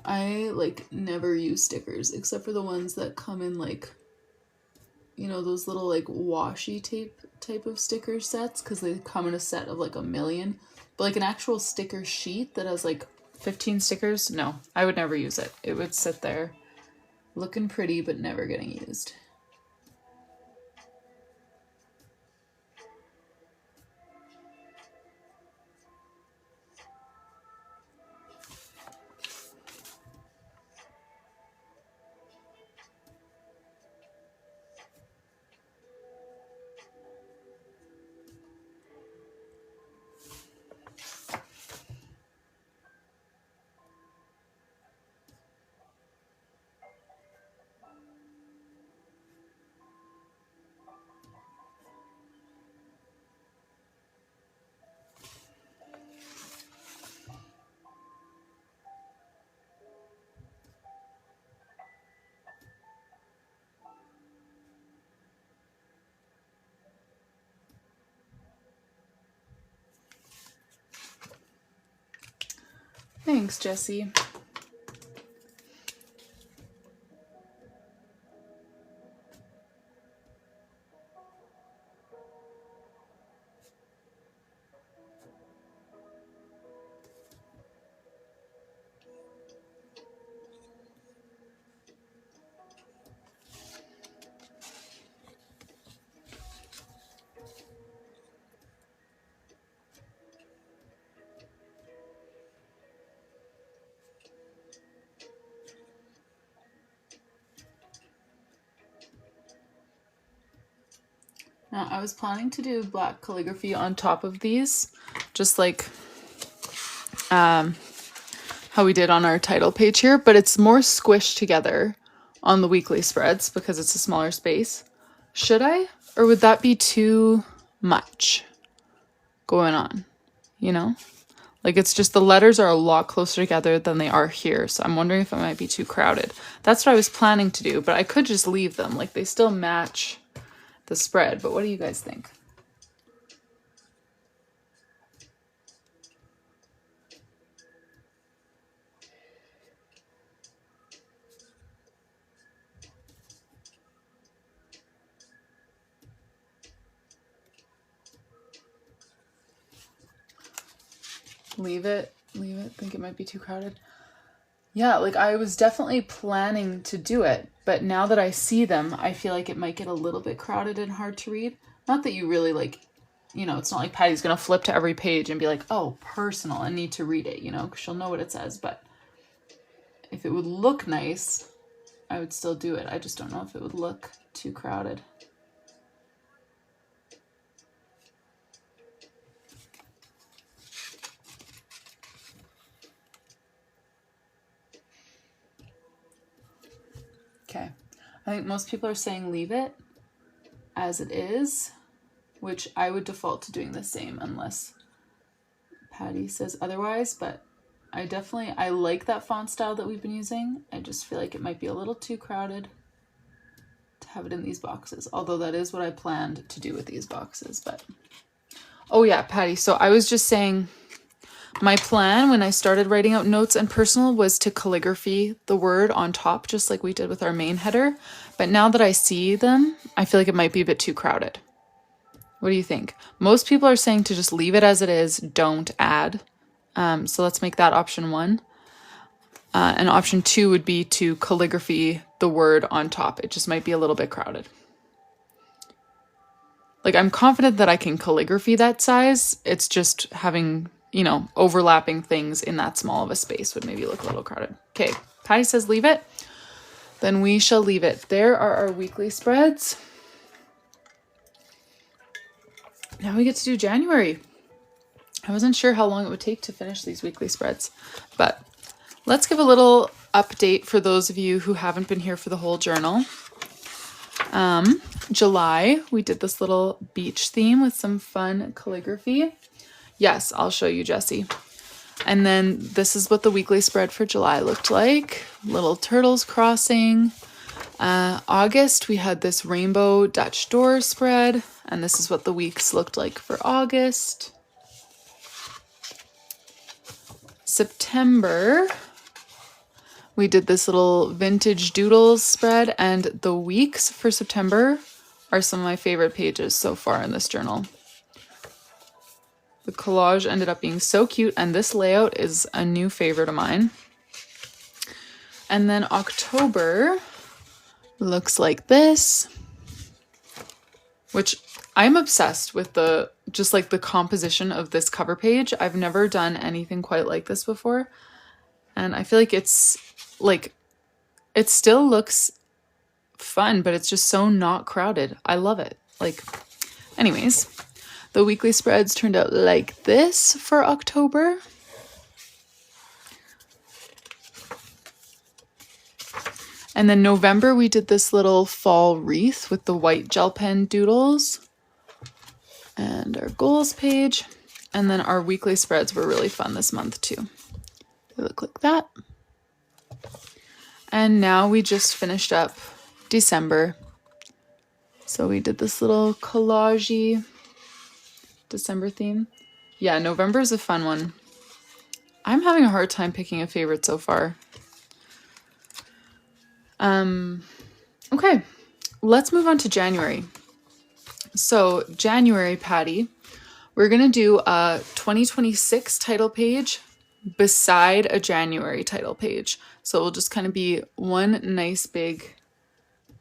I like never use stickers except for the ones that come in like, you know, those little like washi tape type of sticker sets, because they come in a set of like 1,000,000. But like an actual sticker sheet that has like 15 stickers, no, I would never use it. It would sit there looking pretty but never getting used. Thanks, Jessie. Now, I was planning to do black calligraphy on top of these, just like how we did on our title page here, but it's more squished together on the weekly spreads because it's a smaller space. Should I? Or would that be too much going on? You know? Like, it's just the letters are a lot closer together than they are here, so I'm wondering if it might be too crowded. That's what I was planning to do, but I could just leave them. Like, they still match the spread, but what do you guys think? Leave it, think it might be too crowded. Yeah, like I was definitely planning to do it, but now that I see them, I feel like it might get a little bit crowded and hard to read. Not that you really like, you know, it's not like Patty's gonna flip to every page and be like, oh, personal, and need to read it, you know, because she'll know what it says. But if it would look nice, I would still do it. I just don't know if it would look too crowded. Okay, I think most people are saying leave it as it is, which I would default to doing the same unless Patty says otherwise, but I like that font style that we've been using. I just feel like it might be a little too crowded to have it in these boxes, although that is what I planned to do with these boxes. But oh yeah, Patty, so I was just saying my plan when I started writing out notes and personal was to calligraphy the word on top, just like we did with our main header. But now that I see them, I feel like it might be a bit too crowded. What do you think? Most people are saying to just leave it as it is, don't add. So let's make that option 1. And option 2 would be to calligraphy the word on top. It just might be a little bit crowded. Like, I'm confident that I can calligraphy that size. It's just having, you know, overlapping things in that small of a space would maybe look a little crowded. Okay, Patty says leave it. Then we shall leave it. There are our weekly spreads. Now we get to do January. I wasn't sure how long it would take to finish these weekly spreads, but let's give a little update for those of you who haven't been here for the whole journal. July, we did this little beach theme with some fun calligraphy. Yes, I'll show you, Jessie. And then this is what the weekly spread for July looked like. Little turtles crossing. August, we had this rainbow Dutch door spread, and this is what the weeks looked like for August. September, we did this little vintage doodles spread, and the weeks for September are some of my favorite pages so far in this journal. The collage ended up being so cute, and this layout is a new favorite of mine. And then October looks like this, which I'm obsessed with just like the composition of this cover page. I've never done anything quite like this before. And I feel like it's like, it still looks fun, but it's just so not crowded. I love it. Like, anyways, the weekly spreads turned out like this for October. And then November, we did this little fall wreath with the white gel pen doodles and our goals page. And then our weekly spreads were really fun this month too. They look like that. And now we just finished up December. So we did this little collage-y December theme. Yeah, November is a fun one. I'm having a hard time picking a favorite so far. Okay, let's move on to January. So January, Patty, we're going to do a 2026 title page beside a January title page. So it'll just kind of be one nice big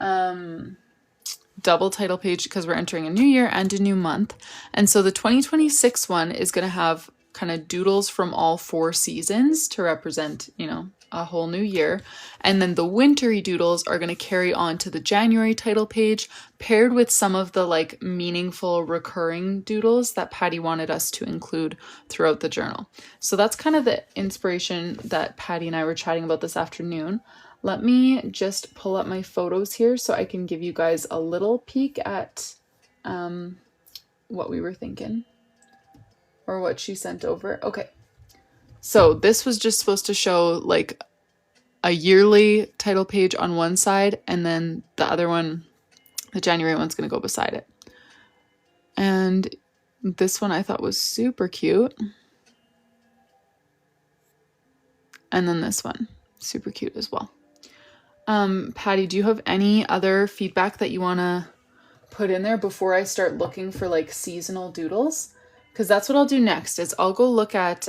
double title page because we're entering a new year and a new month. And so the 2026 one is going to have kind of doodles from all 4 seasons to represent, you know, a whole new year. And then the wintry doodles are going to carry on to the January title page, paired with some of the like meaningful recurring doodles that Patty wanted us to include throughout the journal. So that's kind of the inspiration that Patty and I were chatting about this afternoon. Let me just pull up my photos here so I can give you guys a little peek at what we were thinking or what she sent over. Okay. So this was just supposed to show like a yearly title page on one side, and then the other one, the January one's going to go beside it. And this one I thought was super cute. And then this one, super cute as well. Patty, do you have any other feedback that you want to put in there before I start looking for like seasonal doodles? Because that's what I'll do next is I'll go look at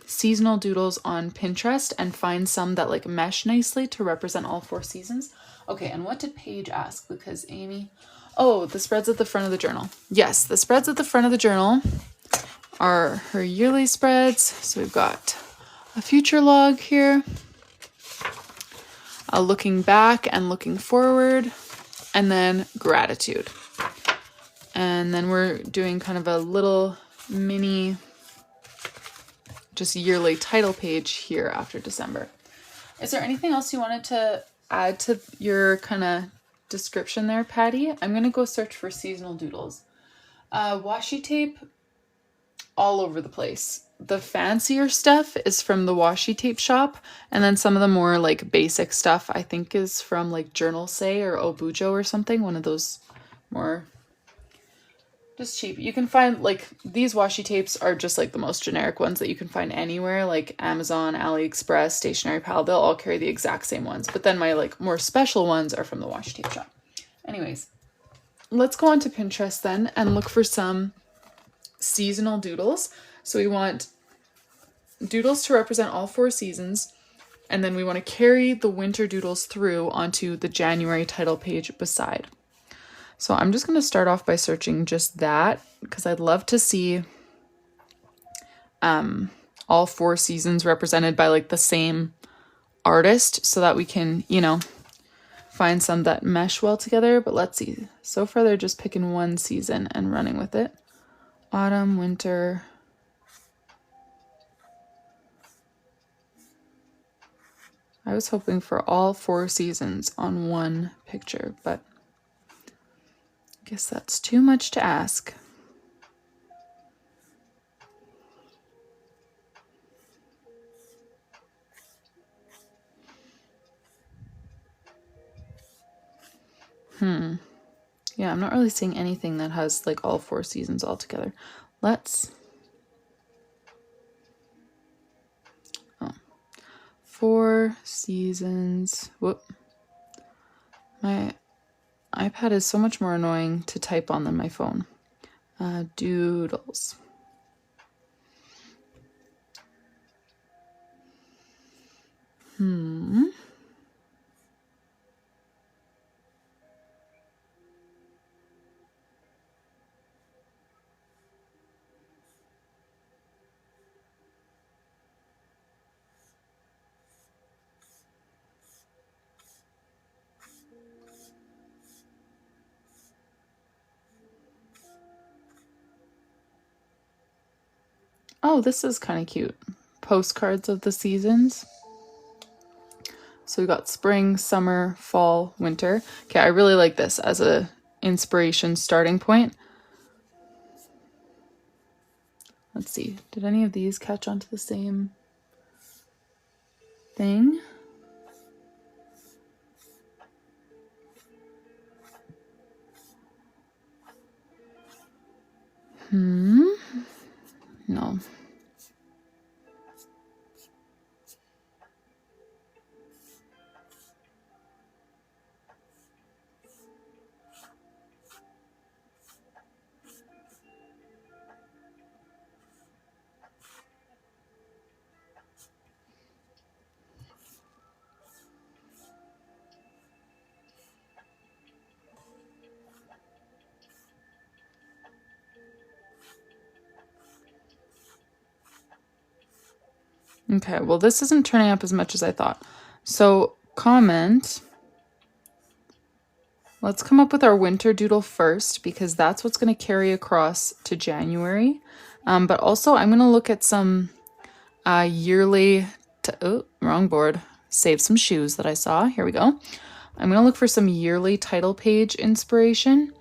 seasonal doodles on Pinterest and find some that like mesh nicely to represent all 4 seasons. Okay, and what did Paige ask? Because Amy... Oh, the spreads at the front of the journal. Yes, the spreads at the front of the journal are her yearly spreads. So we've got a future log here, a looking back and looking forward, and then gratitude. And then we're doing kind of a little mini, just yearly title page here after December. Is there anything else you wanted to add to your kind of description there, Patty? I'm going to go search for seasonal doodles. Washi tape, all over the place. The fancier stuff is from the washi tape shop, and then some of the more like basic stuff I think is from like Journal Say or OBUJO or something, one of those more just cheap. You can find like these washi tapes are just like the most generic ones that you can find anywhere, like Amazon, AliExpress, Stationery Pal. They'll all carry the exact same ones, but then my like more special ones are from the washi tape shop. Anyways, let's go on to Pinterest then and look for some seasonal doodles. So we want doodles to represent all 4 seasons, and then we want to carry the winter doodles through onto the January title page beside. So I'm just going to start off by searching just that because I'd love to see all 4 seasons represented by like the same artist so that we can, you know, find some that mesh well together. But let's see. So far they're just picking one season and running with it. Autumn, winter. I was hoping for all 4 seasons on one picture, but I guess that's too much to ask. Yeah, I'm not really seeing anything that has like all 4 seasons all together. Let's... Oh. 4 seasons. Whoop. My iPad is so much more annoying to type on than my phone. Doodles. Oh, this is kind of cute. Postcards of the seasons. So we got spring, summer, fall, winter. Okay, I really like this as a inspiration starting point. Let's see. Did any of these catch on to the same thing? No. Okay, well, this isn't turning up as much as I thought. So comment. Let's come up with our winter doodle first because that's what's going to carry across to January. But also I'm going to look at some yearly, oh, wrong board, save some shoes that I saw. Here we go. I'm going to look for some yearly title page inspiration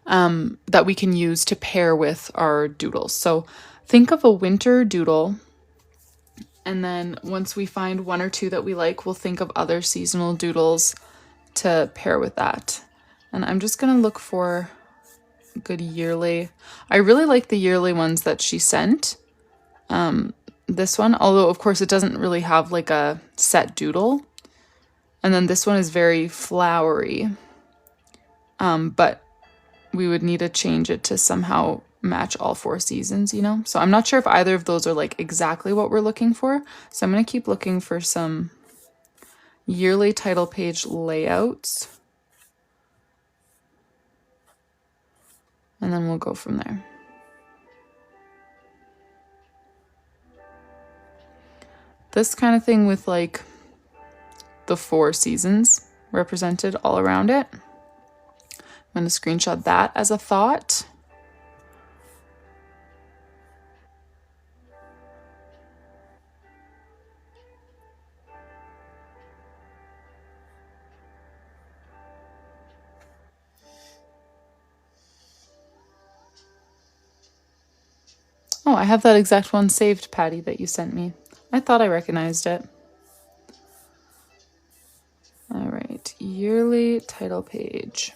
that we can use to pair with our doodles. So think of a winter doodle. And then once we find one or two that we like, we'll think of other seasonal doodles to pair with that. And I'm just going to look for good yearly. I really like the yearly ones that she sent. This one, although of course it doesn't really have like a set doodle. And then this one is very flowery. But we would need to change it to somehow match all 4 seasons, you know? So I'm not sure if either of those are like exactly what we're looking for. So I'm going to keep looking for some yearly title page layouts. And then we'll go from there. This kind of thing with like the 4 seasons represented all around it. I'm going to screenshot that as a thought. Oh, I have that exact one saved, Patty, that you sent me. I thought I recognized it. All right, yearly title page.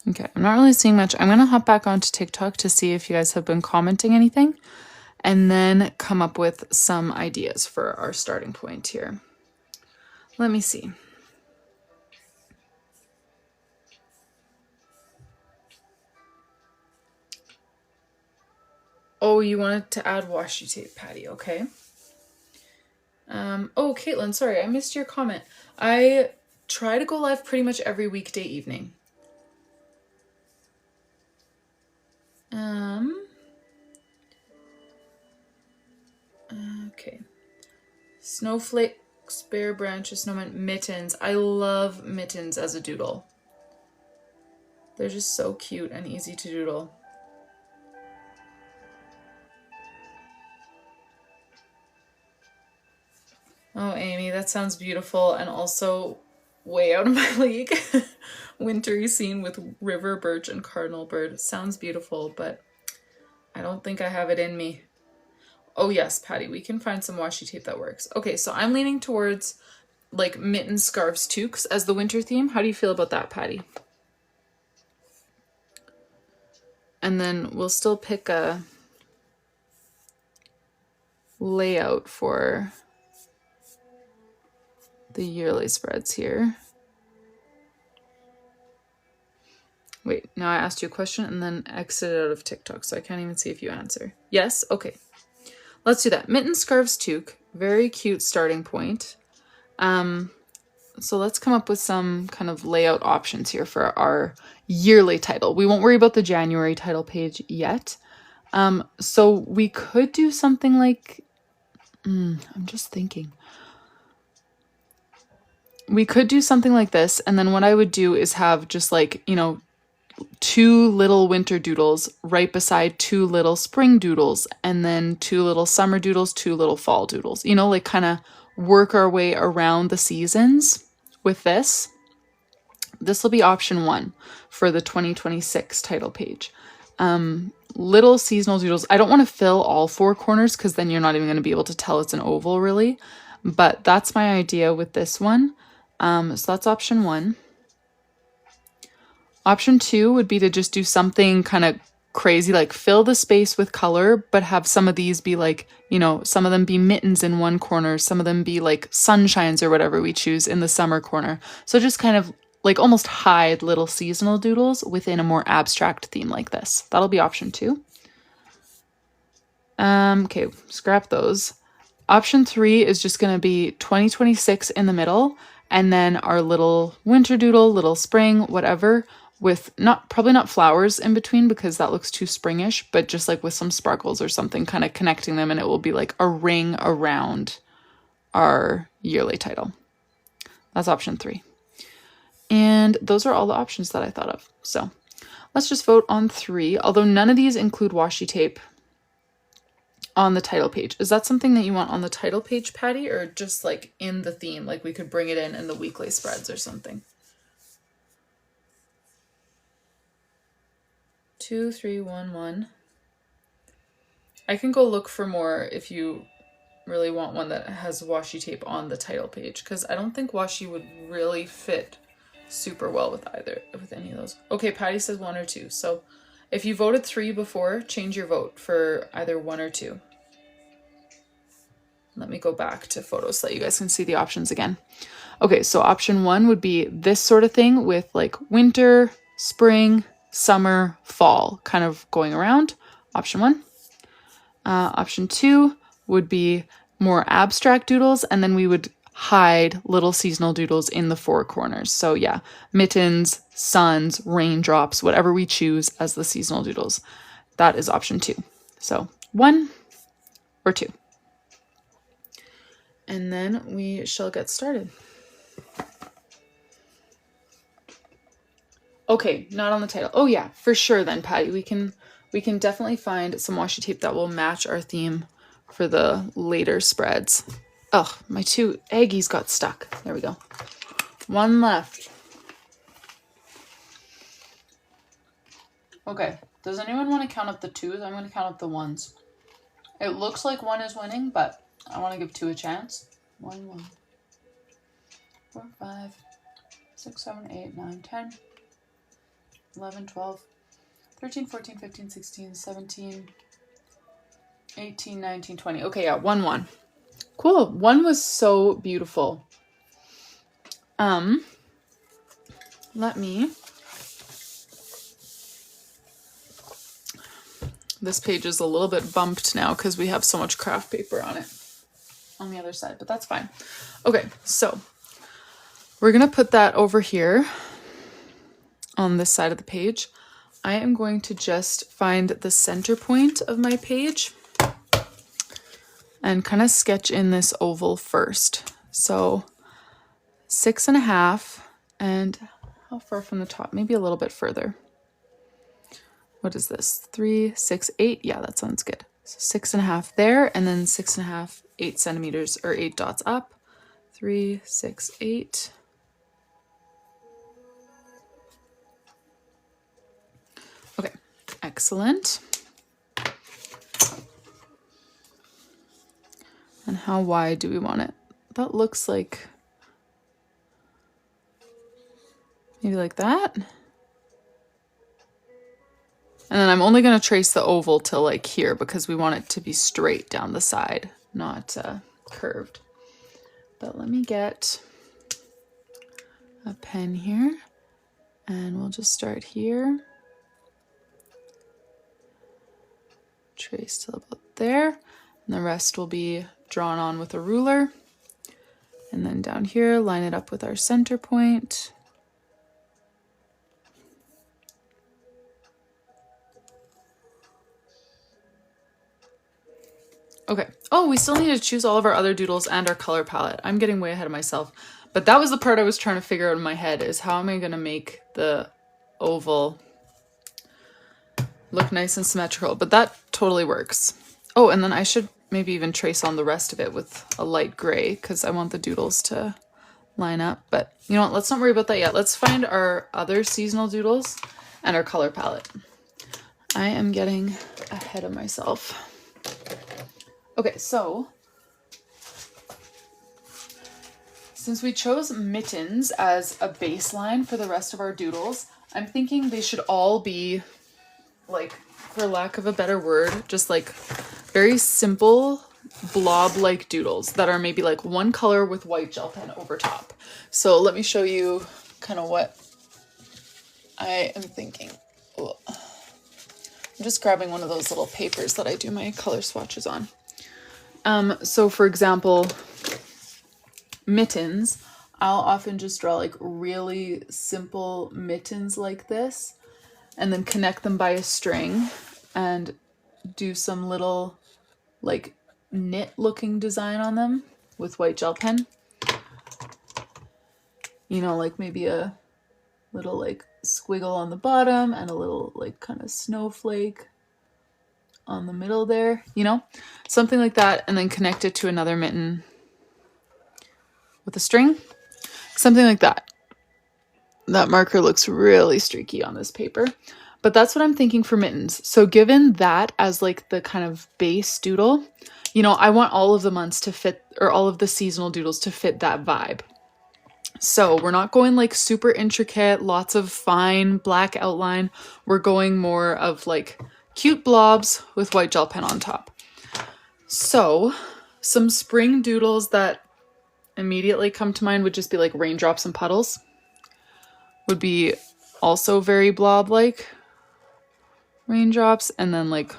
Okay, I'm not really seeing much. I'm going to hop back onto TikTok to see if you guys have been commenting anything and then come up with some ideas for our starting point here. Let me see. Oh, you wanted to add washi tape, Patty. Okay. Oh, Caitlin, sorry, I missed your comment. I try to go live pretty much every weekday evening. Okay. Snowflakes, bare branches, snowman, mittens. I love mittens as a doodle. They're just so cute and easy to doodle. Oh, Amy, that sounds beautiful and also way out of my league. Wintry scene with river birch and cardinal bird. Sounds beautiful, but I don't think I have it in me. Oh yes, Patty, we can find some washi tape that works. Okay, so I'm leaning towards like mittens, scarves, toques as the winter theme. How do you feel about that, Patty? And then we'll still pick a layout for the yearly spreads here. Wait, now I asked you a question and then exited out of TikTok, so I can't even see if you answer. Yes? Okay. Let's do that. Mitten, scarves, toque. Very cute starting point. So let's come up with some kind of layout options here for our yearly title. We won't worry about the January title page yet. So we could do something like, I'm just thinking. We could do something like this, and then what I would do is have just like, you know, 2 little winter doodles right beside 2 little spring doodles, and then 2 little summer doodles, 2 little fall doodles, you know, like kind of work our way around the seasons with this. This will be option 1 for the 2026 title page. little seasonal doodles. I don't want to fill all 4 corners because then you're not even going to be able to tell it's an oval really. But that's my idea with this one. So that's option 1. Option 2 would be to just do something kind of crazy, like fill the space with color, but have some of these be like, you know, some of them be mittens in one corner, some of them be like sunshines or whatever we choose in the summer corner. So just kind of like almost hide little seasonal doodles within a more abstract theme like this. That'll be option 2. Okay, scrap those. Option 3 is just going to be 2026 in the middle, and then our little winter doodle, little spring, whatever, with probably not flowers in between because that looks too springish, but just like with some sparkles or something kind of connecting them, and it will be like a ring around our yearly title. That's option 3. And those are all the options that I thought of. So let's just vote on 3, although none of these include washi tape on the title page. Is that something that you want on the title page, Patty, or just like in the theme? Like we could bring it in the weekly spreads or something. 2, 3, 1, 1. I can go look for more if you really want one that has washi tape on the title page, because I don't think washi would really fit super well with any of those. Okay, Patty says 1 or 2. So if you voted 3 before, change your vote for either 1 or 2. Let me go back to photos so that you guys can see the options again. Okay, so option 1 would be this sort of thing with like winter, spring, summer, fall kind of going around. Option 1. Option 2 would be more abstract doodles, and then we would hide little seasonal doodles in the 4 corners. So yeah, mittens, suns, raindrops, whatever we choose as the seasonal doodles. That is option 2. So 1 or 2. And then we shall get started. Okay, not on the title. Oh yeah, for sure then, Patty. We can definitely find some washi tape that will match our theme for the later spreads. Oh, my 2 eggies got stuck. There we go. 1 left. Okay, does anyone want to count up the 2s? I'm going to count up the 1s. It looks like 1 is winning, but I want to give 2 a chance. 1, 1, 4, 5, 6, 7, 8, 9, 10, 11, 12, 13, 14, 15, 16, 17, 18, 19, 20. Okay, yeah, 1, 1. Cool. 1 was so beautiful. Let me... This page is a little bit bumped now because we have so much craft paper on it on the other side, but that's fine. Okay, so we're going to put that over here on this side of the page. I am going to just find the center point of my page and kind of sketch in this oval first. So 6.5, and how far from the top? Maybe a little bit further. What is this? 3, 6, 8. Yeah, that sounds good. So 6.5 there, and then 6.5, 8 centimeters or 8 dots up. 3, 6, 8. Okay, excellent. And how wide do we want it? That looks like maybe like that. And then I'm only going to trace the oval till like here because we want it to be straight down the side, not curved. But let me get a pen here and we'll just start here. Trace till about there. And the rest will be drawn on with a ruler. And then down here, line it up with our center point. Okay. Oh, we still need to choose all of our other doodles and our color palette. I'm getting way ahead of myself. But that was the part I was trying to figure out in my head, is how am I going to make the oval look nice and symmetrical? But that totally works. Oh, and then I should maybe even trace on the rest of it with a light gray because I want the doodles to line up. But you know what? Let's not worry about that yet. Let's find our other seasonal doodles and our color palette. I am getting ahead of myself. Okay, so since we chose mittens as a baseline for the rest of our doodles, I'm thinking they should all be, like, for lack of a better word, just like very simple blob-like doodles that are maybe like one color with white gel pen over top. So let me show you kind of what I am thinking. Ugh. I'm just grabbing one of those little papers that I do my color swatches on. So for example, mittens, I'll often just draw like really simple mittens like this and then connect them by a string and do some little like knit looking design on them with white gel pen. You know, like maybe a little like squiggle on the bottom and a little like kind of snowflake on the middle there, you know, something like that, and then connect it to another mitten with a string, something like that. That marker looks really streaky on this paper, but that's what I'm thinking for mittens. So given that as like the kind of base doodle, you know, I want all of the months to fit, or all of the seasonal doodles to fit that vibe. So we're not going like super intricate, lots of fine black outline. We're going more of like cute blobs with white gel pen on top. So some spring doodles that immediately come to mind would just be like raindrops and puddles. Would be also very blob-like raindrops, and then like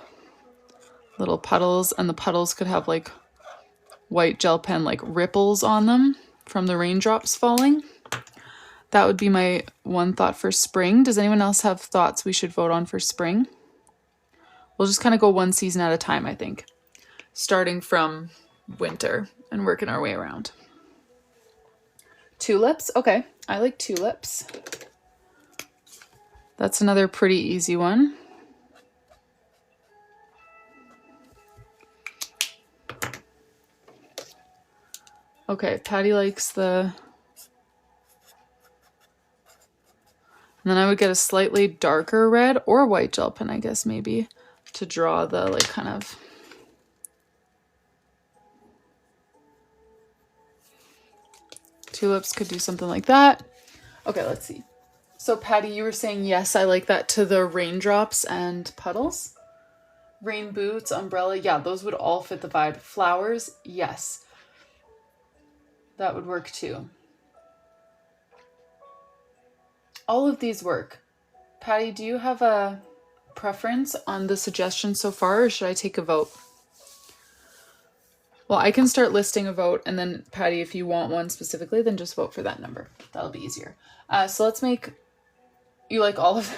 little puddles, and the puddles could have like white gel pen like ripples on them from the raindrops falling. That would be my one thought for spring. Does anyone else have thoughts we should vote on for spring? We'll just kind of go one season at a time, I think, starting from winter and working our way around. Tulips. Okay, I like tulips. That's another pretty easy one. Okay, Patty likes the... And then I would get a slightly darker red or white gel pen, I guess, maybe, to draw the like kind of... Tulips could do something like that. Okay, let's see. So Patty, you were saying, yes, I like that to the raindrops and puddles. Rain boots, umbrella, yeah, those would all fit the vibe. Flowers, yes. That would work too. All of these work. Patty, do you have a preference on the suggestions so far, or should I take a vote? Well, I can start listing a vote, and then Patty, if you want one specifically, then just vote for that number. That'll be easier. So let's make... You like all of them?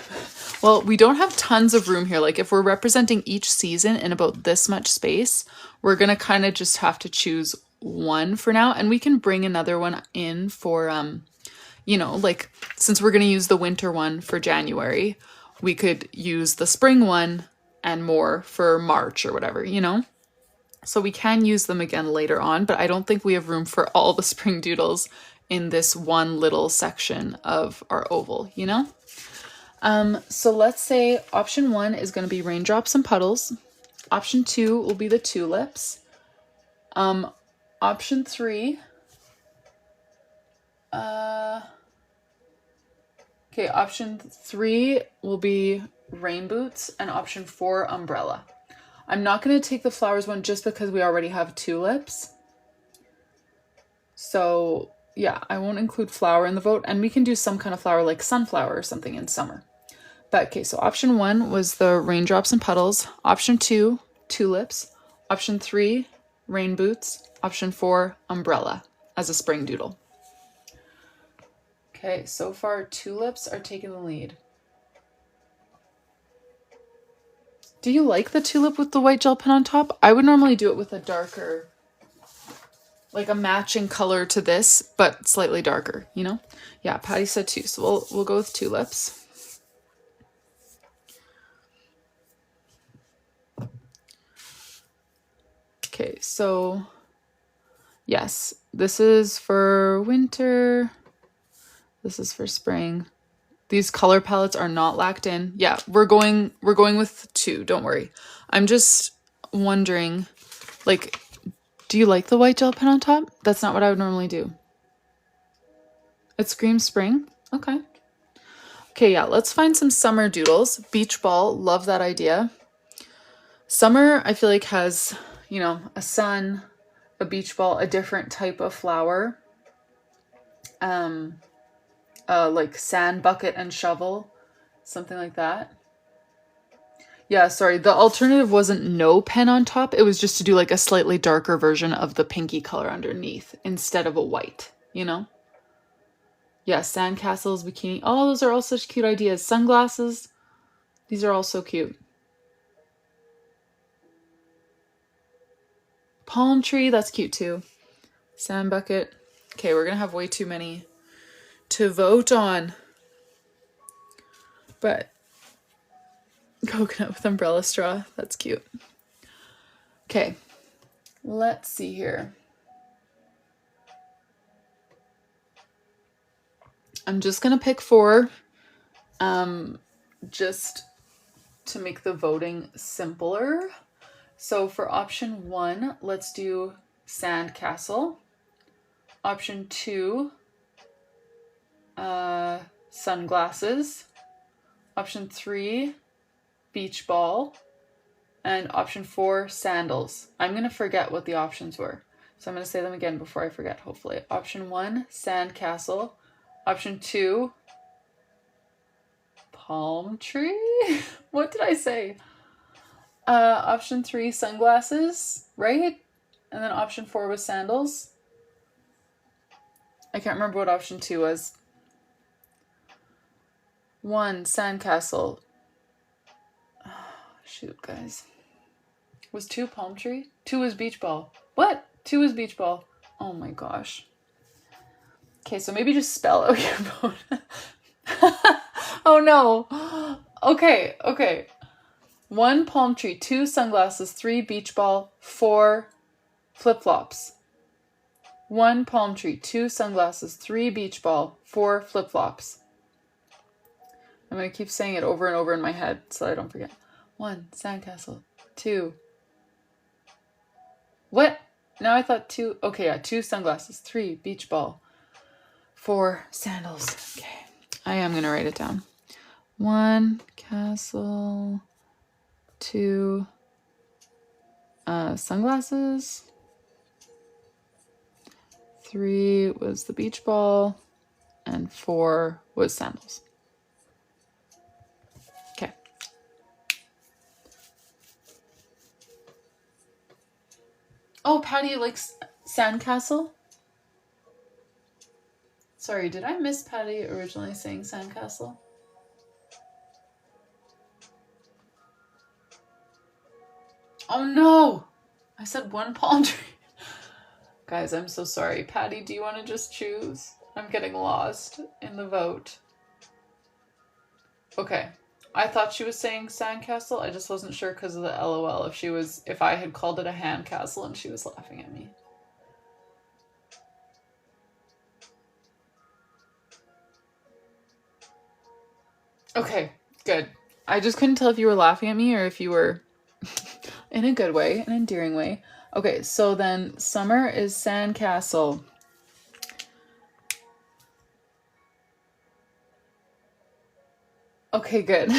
Well, we don't have tons of room here. Like if we're representing each season in about this much space, we're going to kind of just have to choose one for now. And we can bring another one in for, you know, like since we're going to use the winter one for January, we could use the spring one and more for March or whatever, you know? So we can use them again later on, but I don't think we have room for all the spring doodles in this one little section of our oval, you know? So let's say option 1 is going to be raindrops and puddles. Option 2 will be the tulips. Option 3, okay, option 3 will be rain boots, and option 4, umbrella. I'm not going to take the flowers one just because we already have tulips. So yeah, I won't include flower in the vote, and we can do some kind of flower like sunflower or something in summer. But okay, so option 1 was the raindrops and puddles. Option 2, tulips. Option 3, rain boots. Option 4, umbrella as a spring doodle. Okay, so far tulips are taking the lead. Do you like the tulip with the white gel pen on top? I would normally do it with a darker, like a matching color to this, but slightly darker, you know? Yeah, Patty said 2, so we'll go with tulips. Okay, so yes, this is for winter. This is for spring. These color palettes are not lacked in. Yeah, we're going with 2, don't worry. I'm just wondering, like, do you like the white gel pen on top? That's not what I would normally do. It screams spring? Okay. Okay, yeah, let's find some summer doodles. Beach ball, love that idea. Summer, I feel like has, you know, a sun, a beach ball, a different type of flower. Like sand bucket and shovel, something like that. Yeah, sorry, the alternative wasn't no pen on top. It was just to do like a slightly darker version of the pinky color underneath instead of a white, you know? Yeah, sandcastles, bikini. Oh, those are all such cute ideas. Sunglasses. These are all so cute. Palm tree, that's cute too. Sand bucket. Okay, we're gonna have way too many to vote on. But coconut with umbrella straw, that's cute. Okay, let's see here. I'm just gonna pick 4, just to make the voting simpler. So for option 1, let's do sandcastle. Option 2, sunglasses. Option 3, beach ball. And option 4, sandals. I'm gonna forget what the options were, so I'm gonna say them again before I forget, hopefully. Option 1, sandcastle. Option 2, palm tree? What did I say? Option 3, sunglasses, right? And then option 4 was sandals. I can't remember what option 2 was. 1, sandcastle. Oh, shoot, guys. Was 2 palm tree? 2 was beach ball. What? 2 was beach ball. Oh my gosh. Okay, so maybe just spell out your vote. Oh no. Okay. 1 palm tree, 2 sunglasses, 3 beach ball, 4 flip-flops. 1 palm tree, 2 sunglasses, 3 beach ball, 4 flip-flops. I'm going to keep saying it over and over in my head so I don't forget. 1 sandcastle, 2. What? Now I thought 2. Okay, yeah, 2 sunglasses, 3 beach ball, 4 sandals. Okay, I am going to write it down. 1 castle, 2 sunglasses, 3 was the beach ball, and 4 was sandals. Okay. Oh, Patty likes sandcastle? Sorry, did I miss Patty originally saying sandcastle? Oh no! I said 1 palm tree. Guys, I'm so sorry. Patty, do you want to just choose? I'm getting lost in the vote. Okay. I thought she was saying sandcastle. I just wasn't sure because of the LOL if I had called it a hand castle and she was laughing at me. Okay, good. I just couldn't tell if you were laughing at me or if you were in a good way, an endearing way. Okay, so then summer is sandcastle. Okay, good.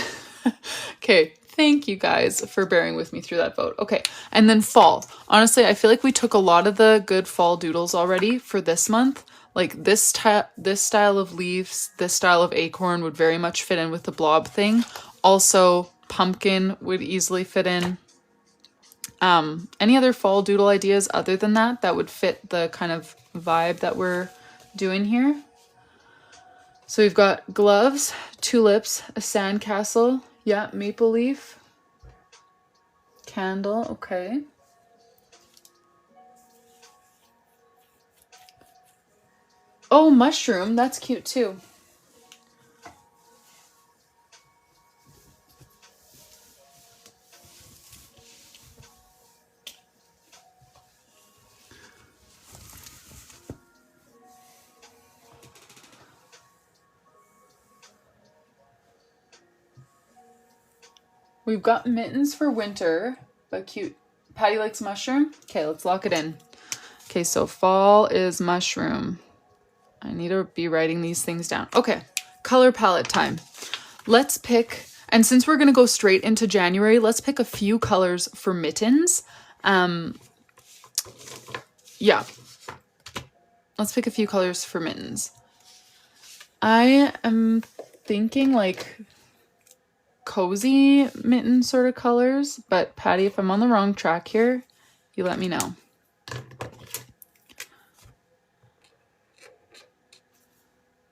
Okay, thank you guys for bearing with me through that vote. Okay, and then fall. Honestly, I feel like we took a lot of the good fall doodles already for this month. Like this style of leaves, this style of acorn would very much fit in with the blob thing. Also, pumpkin would easily fit in. Any other fall doodle ideas other than that would fit the kind of vibe that we're doing here? So we've got gloves, tulips, a sandcastle, yeah, maple leaf, candle, okay. Oh, mushroom, that's cute too. We've got mittens for winter, but cute. Patty likes mushroom. Okay, let's lock it in. Okay, so fall is mushroom. I need to be writing these things down. Okay, color palette time. Let's pick, and since we're gonna go straight into January, let's pick a few colors for mittens. Yeah, let's pick a few colors for mittens. I am thinking like cozy mitten sort of colors, but Patty, if I'm on the wrong track here, you let me know.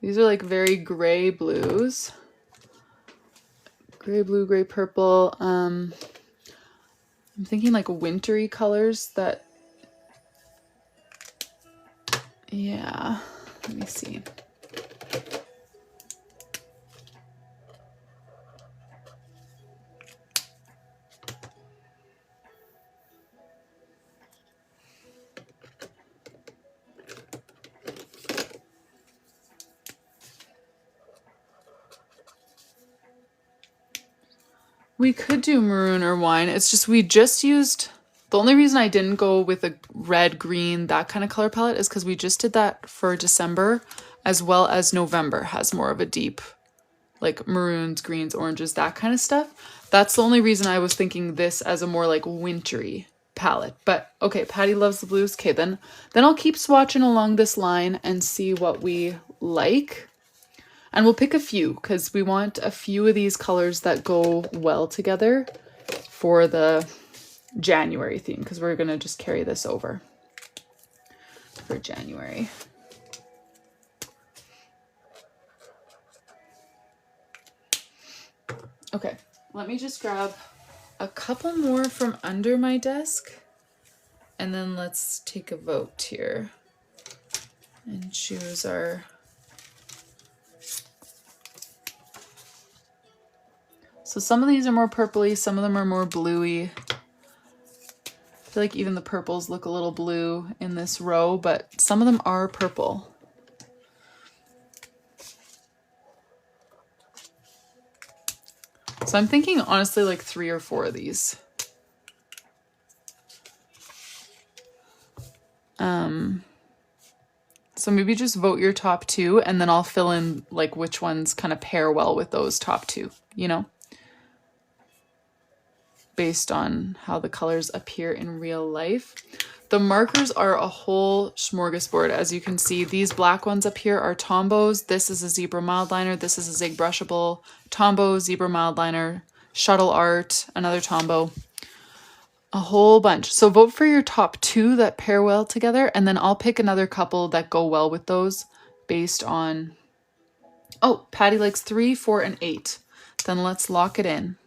These are like very gray blues. Gray blue, gray purple. I'm thinking like wintry colors that, yeah, let me see. We could do maroon or wine. It's just we just used, the only reason I didn't go with a red, green, that kind of color palette is because we just did that for December, as well as November has more of a deep, like maroons, greens, oranges, that kind of stuff. That's the only reason I was thinking this as a more like wintry palette. But okay, Patty loves the blues. Okay, then I'll keep swatching along this line and see what we like. And we'll pick a few because we want a few of these colors that go well together for the January theme, because we're going to just carry this over for January. Okay, let me just grab a couple more from under my desk and then let's take a vote here and choose our... So some of these are more purpley, some of them are more bluey. I feel like even the purples look a little blue in this row, but some of them are purple. So I'm thinking honestly like 3 or 4 of these. So maybe just vote your top 2 and then I'll fill in like which ones kind of pair well with those top 2, you know? Based on how the colors appear in real life. The markers are a whole smorgasbord. As you can see, these black ones up here are Tombos. This is a zebra mild liner. This is a Zig brushable. Tombow, zebra mild liner, Shuttle Art, another Tombow. A whole bunch. So vote for your top 2 that pair well together, and then I'll pick another couple that go well with those based on... Oh, Patty likes 3, 4, and 8. Then let's lock it in.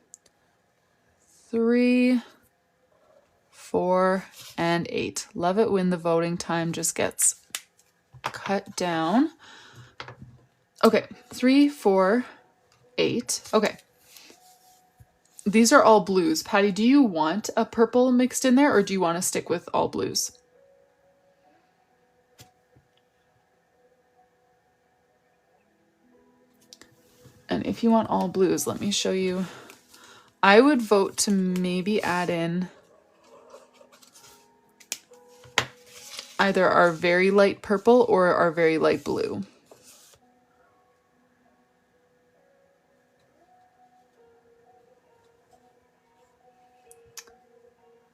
3, 4, and 8. Love it when the voting time just gets cut down. Okay, 3, 4, 8. Okay. These are all blues. Patty, do you want a purple mixed in there or do you want to stick with all blues? And if you want all blues, let me show you. I would vote to maybe add in either our very light purple or our very light blue.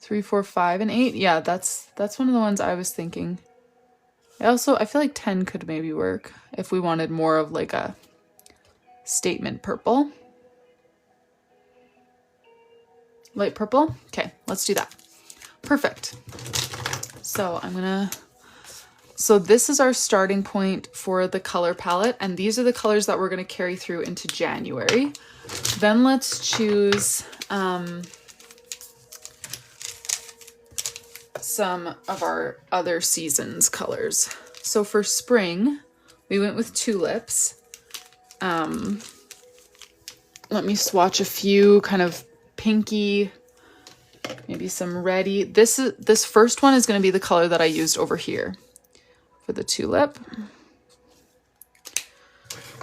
Three, 4, 5, and 8. Yeah, that's one of the ones I was thinking. I feel like 10 could maybe work if we wanted more of like a statement purple. Light purple? Okay, let's do that. Perfect. So so this is our starting point for the color palette, and these are the colors that we're gonna carry through into January. Then let's choose some of our other seasons colors. So for spring, we went with tulips. Let me swatch a few kind of pinky, maybe some reddy. This first one is going to be the color that I used over here for the tulip.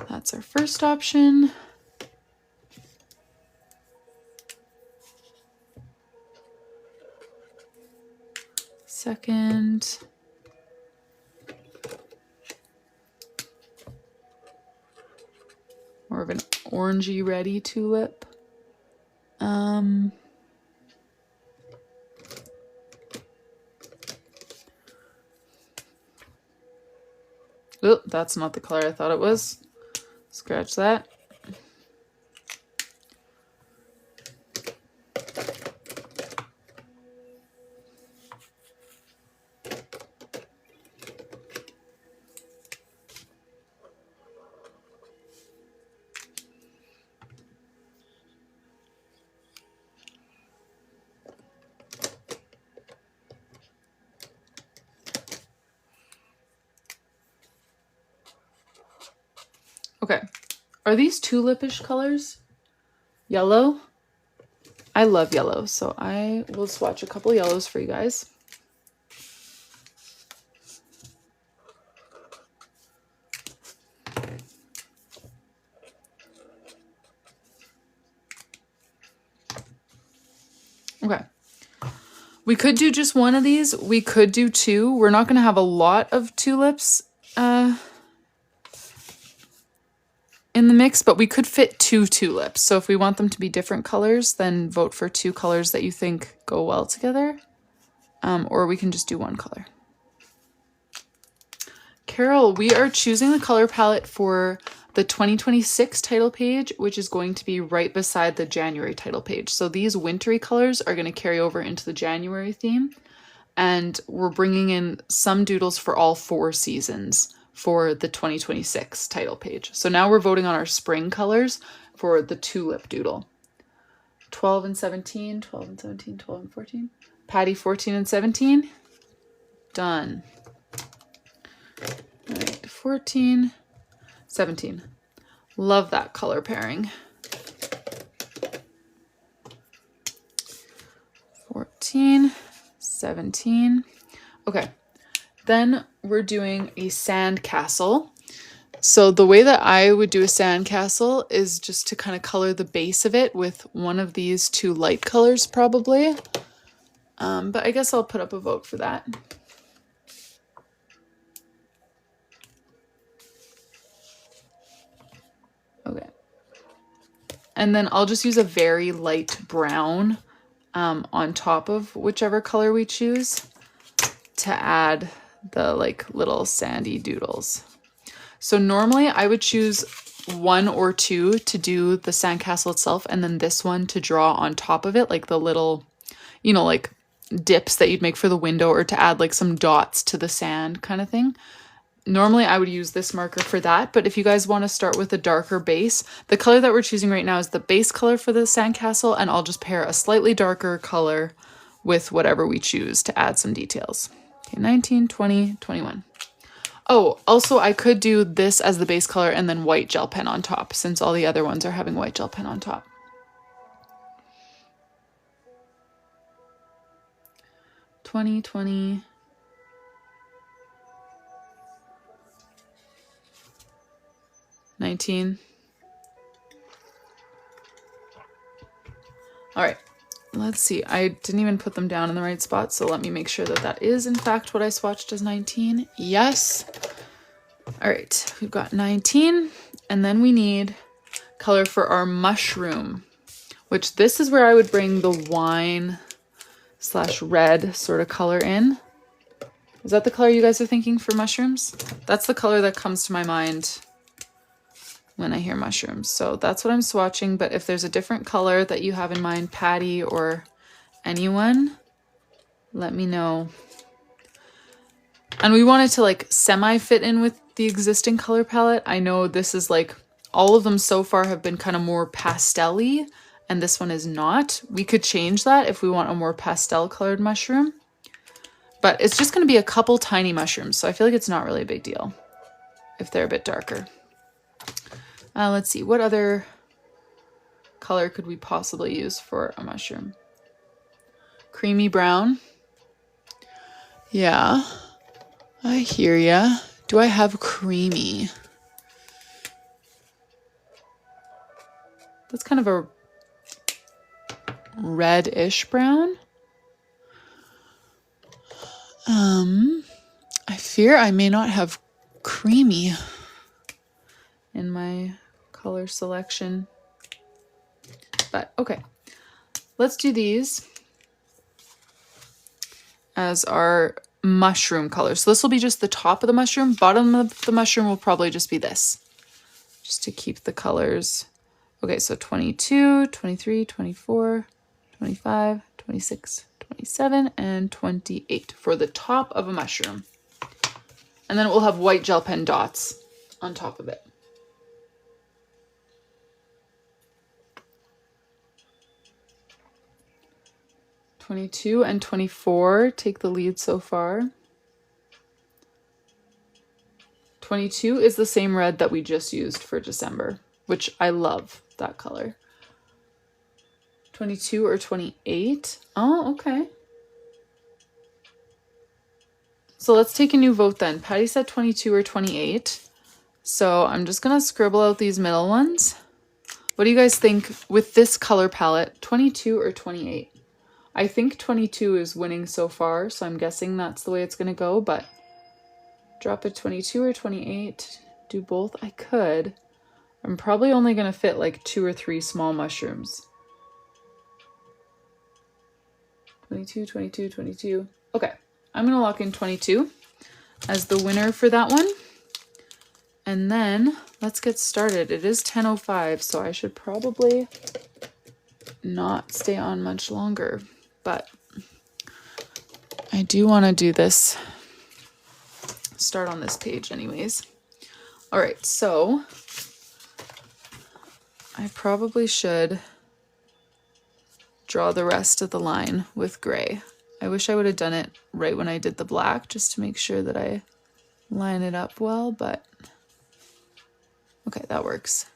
That's our first option. second. More of an orangey ready tulip. Oh, that's not the color I thought it was. Scratch that. Okay, are these tulipish colors? Yellow? I love yellow, so I will swatch a couple yellows for you guys. Okay. We could do just one of these. We could do two. We're not going to have a lot of tulips in the mix, but we could fit 2 tulips. So if we want them to be different colors, then vote for 2 colors that you think go well together. Or we can just do 1 color. Carol, we are choosing the color palette for the 2026 title page, which is going to be right beside the January title page. So these wintry colors are going to carry over into the January theme. And we're bringing in some doodles for all 4 seasons for the 2026 title page. So now we're voting on our spring colors for the tulip doodle. 12 and 17, 12 and 17, 12 and 14. Patty 14 and 17. Done. All right, 14, 17. Love that color pairing. 14, 17. Okay. Then we're doing a sand castle. So the way that I would do a sand castle is just to kind of color the base of it with one of these 2 light colors probably. But I guess I'll put up a vote for that. Okay. And then I'll just use a very light brown on top of whichever color we choose to add the like little sandy doodles. So normally I would choose 1 or 2 to do the sandcastle itself, and then this one to draw on top of it, like the little, you know, like dips that you'd make for the window, or to add like some dots to the sand kind of thing. Normally I would use this marker for that, but if you guys want to start with a darker base, the color that we're choosing right now is the base color for the sandcastle, and I'll just pair a slightly darker color with whatever we choose to add some details. Okay, 19, 20, 21. Oh, also I could do this as the base color and then white gel pen on top, since all the other ones are having white gel pen on top. 20, 20. 19. All right, let's see. I didn't even put them down in the right spot, so let me make sure that that is in fact what I swatched as 19. Yes. All right, we've got 19, and then we need color for our mushroom, which this is where I would bring the wine / red sort of color in. Is that the color you guys are thinking for mushrooms? That's the color that comes to my mind when I hear mushrooms. So that's what I'm swatching, but if there's a different color that you have in mind, Patty or anyone, let me know. And we wanted to like semi fit in with the existing color palette. I know this is like, all of them so far have been kind of more pastel-y, and this one is not. We could change that if we want a more pastel colored mushroom, but it's just going to be a couple tiny mushrooms, so I feel like it's not really a big deal if they're a bit darker. Let's see, what other color could we possibly use for a mushroom? Creamy brown. Yeah, I hear ya. Do I have creamy? That's kind of a reddish brown. I fear I may not have creamy in my color selection, but okay. Let's do these as our mushroom color. So this will be just the top of the mushroom. Bottom of the mushroom will probably just be this, just to keep the colors. Okay, so 22, 23, 24, 25, 26, 27, and 28 for the top of a mushroom. And then it will have white gel pen dots on top of it. '22 and 24 take the lead so far. 22 is the same red that we just used for December, which I love that color. 22 or 28? Oh, okay. So let's take a new vote then. Patty said 22 or 28. So I'm just gonna scribble out these middle ones. What do you guys think with this color palette, 22 or 28? I think 22 is winning so far, so I'm guessing that's the way it's gonna go, but drop a 22 or 28, do both. I could. I'm probably only gonna fit like 2 or 3 small mushrooms. 22, 22, 22. Okay, I'm gonna lock in 22 as the winner for that one. And then let's get started. It is 10:05, so I should probably not stay on much longer, but I do want to do this, start on this page anyways. All right, so I probably should draw the rest of the line with gray. I wish I would have done it right when I did the black, just to make sure that I line it up well, but okay, that works.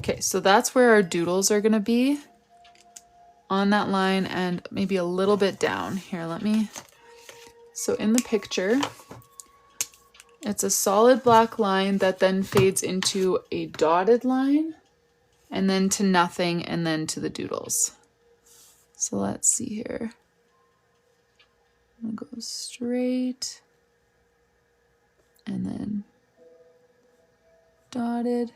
Okay, so that's where our doodles are gonna be, on that line and maybe a little bit down. Here, let me, so in the picture, it's a solid black line that then fades into a dotted line and then to nothing and then to the doodles. So let's see here. I'm gonna go straight and then dotted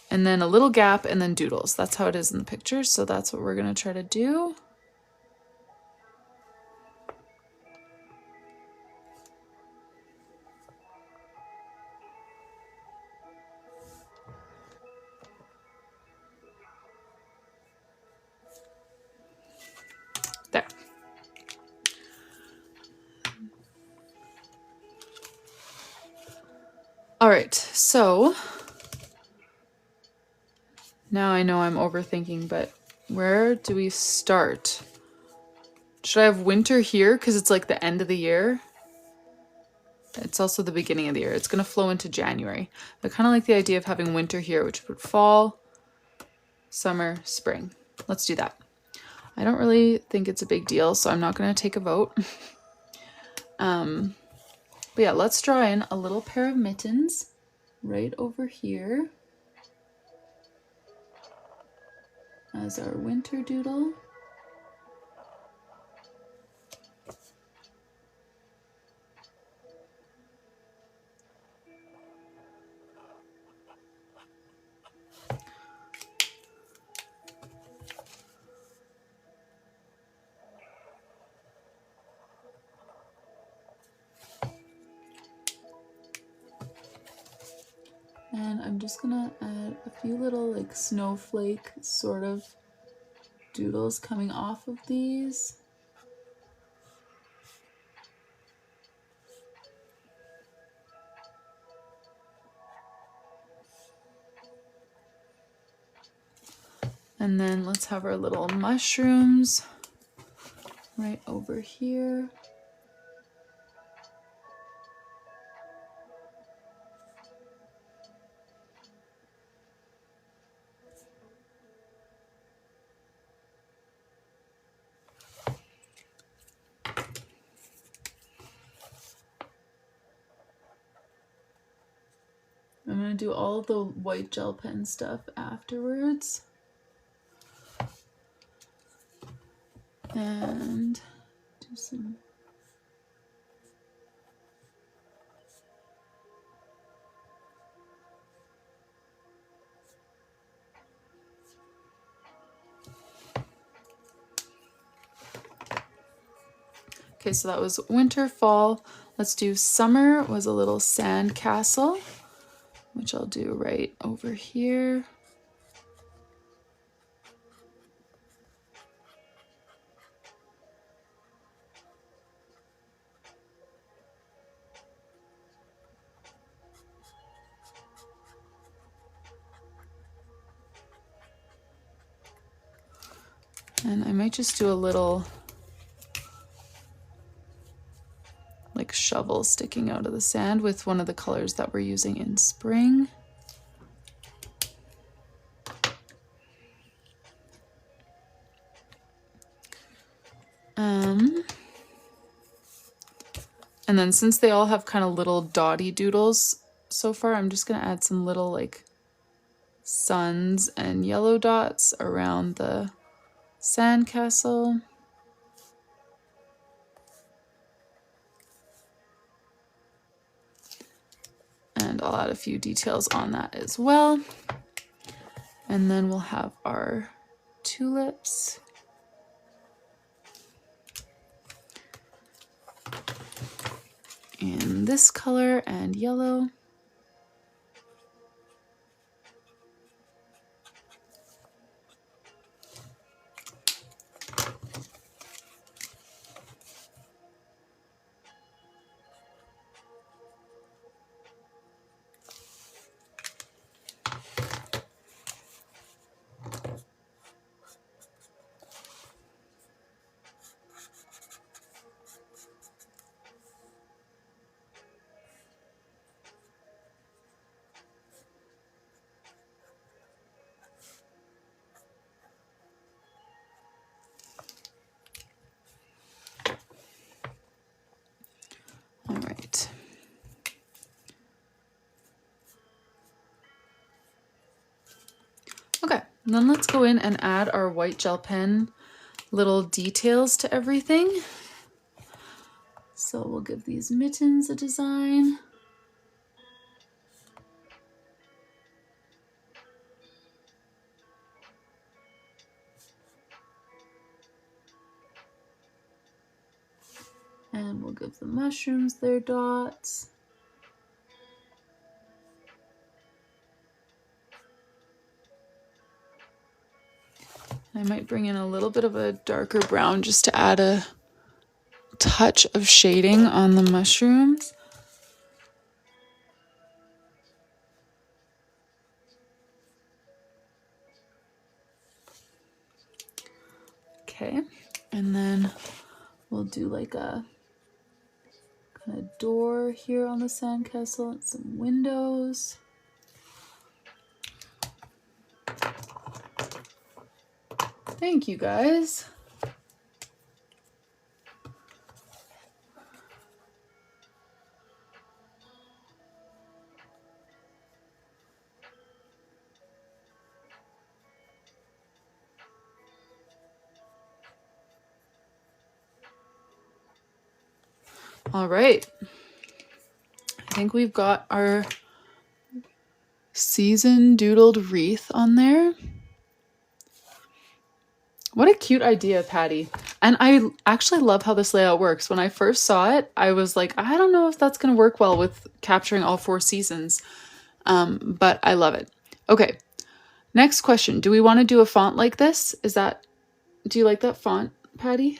and then a little gap and then doodles. That's how it is in the picture. So that's what we're gonna try to do. There. All right, so now I know I'm overthinking, but where do we start? Should I have winter here because it's like the end of the year? It's also the beginning of the year. It's going to flow into January. I kind of like the idea of having winter here, which would fall, summer, spring. Let's do that. I don't really think it's a big deal, so I'm not going to take a vote. But yeah, let's draw in a little pair of mittens right over here as our winter doodle. And I'm just gonna add a few little like snowflake sort of doodles coming off of these. And then let's have our little mushrooms right over here. I'm going to do all the white gel pen stuff afterwards. And do some... Okay, so that was winter, fall. Let's do summer was a little sand castle, which I'll do right over here. And I might just do a little like shovel sticking out of the sand with one of the colors that we're using in spring. And then since they all have kind of little dotty doodles so far, I'm just going to add some little like suns and yellow dots around the sandcastle. And I'll add a few details on that as well. And then we'll have our tulips. In this color and yellow. All right. Okay, and then let's go in and add our white gel pen little details to everything. So we'll give these mittens a design. And we'll give the mushrooms their dots. I might bring in a little bit of a darker brown just to add a touch of shading on the mushrooms. Okay, and then we'll do like a kind of door here on the sandcastle and some windows. Thank you guys. All right. I think we've got our season doodled wreath on there. What a cute idea, Patty. And I actually love how this layout works. When I first saw it, I was like, I don't know if that's going to work well with capturing all 4 seasons. But I love it. Okay. Next question. Do we want to do a font like this? Do you like that font, Patty?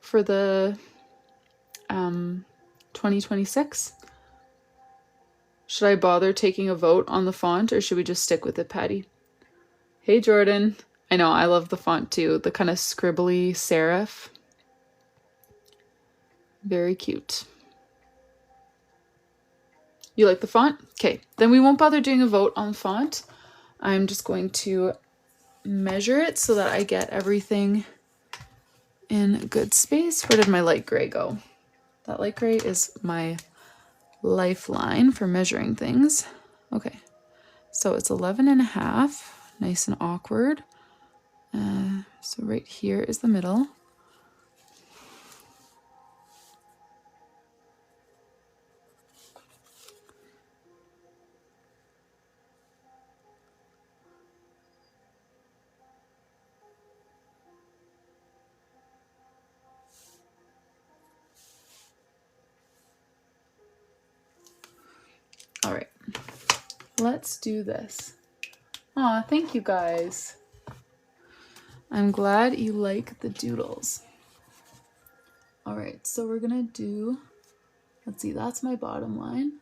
For the 2026? Should I bother taking a vote on the font or should we just stick with it, Patty? Hey, Jordan. I know, I love the font too. The kind of scribbly serif. Very cute. You like the font? Okay, then we won't bother doing a vote on font. I'm just going to measure it so that I get everything in good space. Where did my light gray go? That light gray is my lifeline for measuring things. Okay, so it's 11.5, nice and awkward. So right here is the middle. All right, let's do this. Aw, thank you guys. I'm glad you like the doodles. All right, so we're gonna do, let's see, that's my bottom line.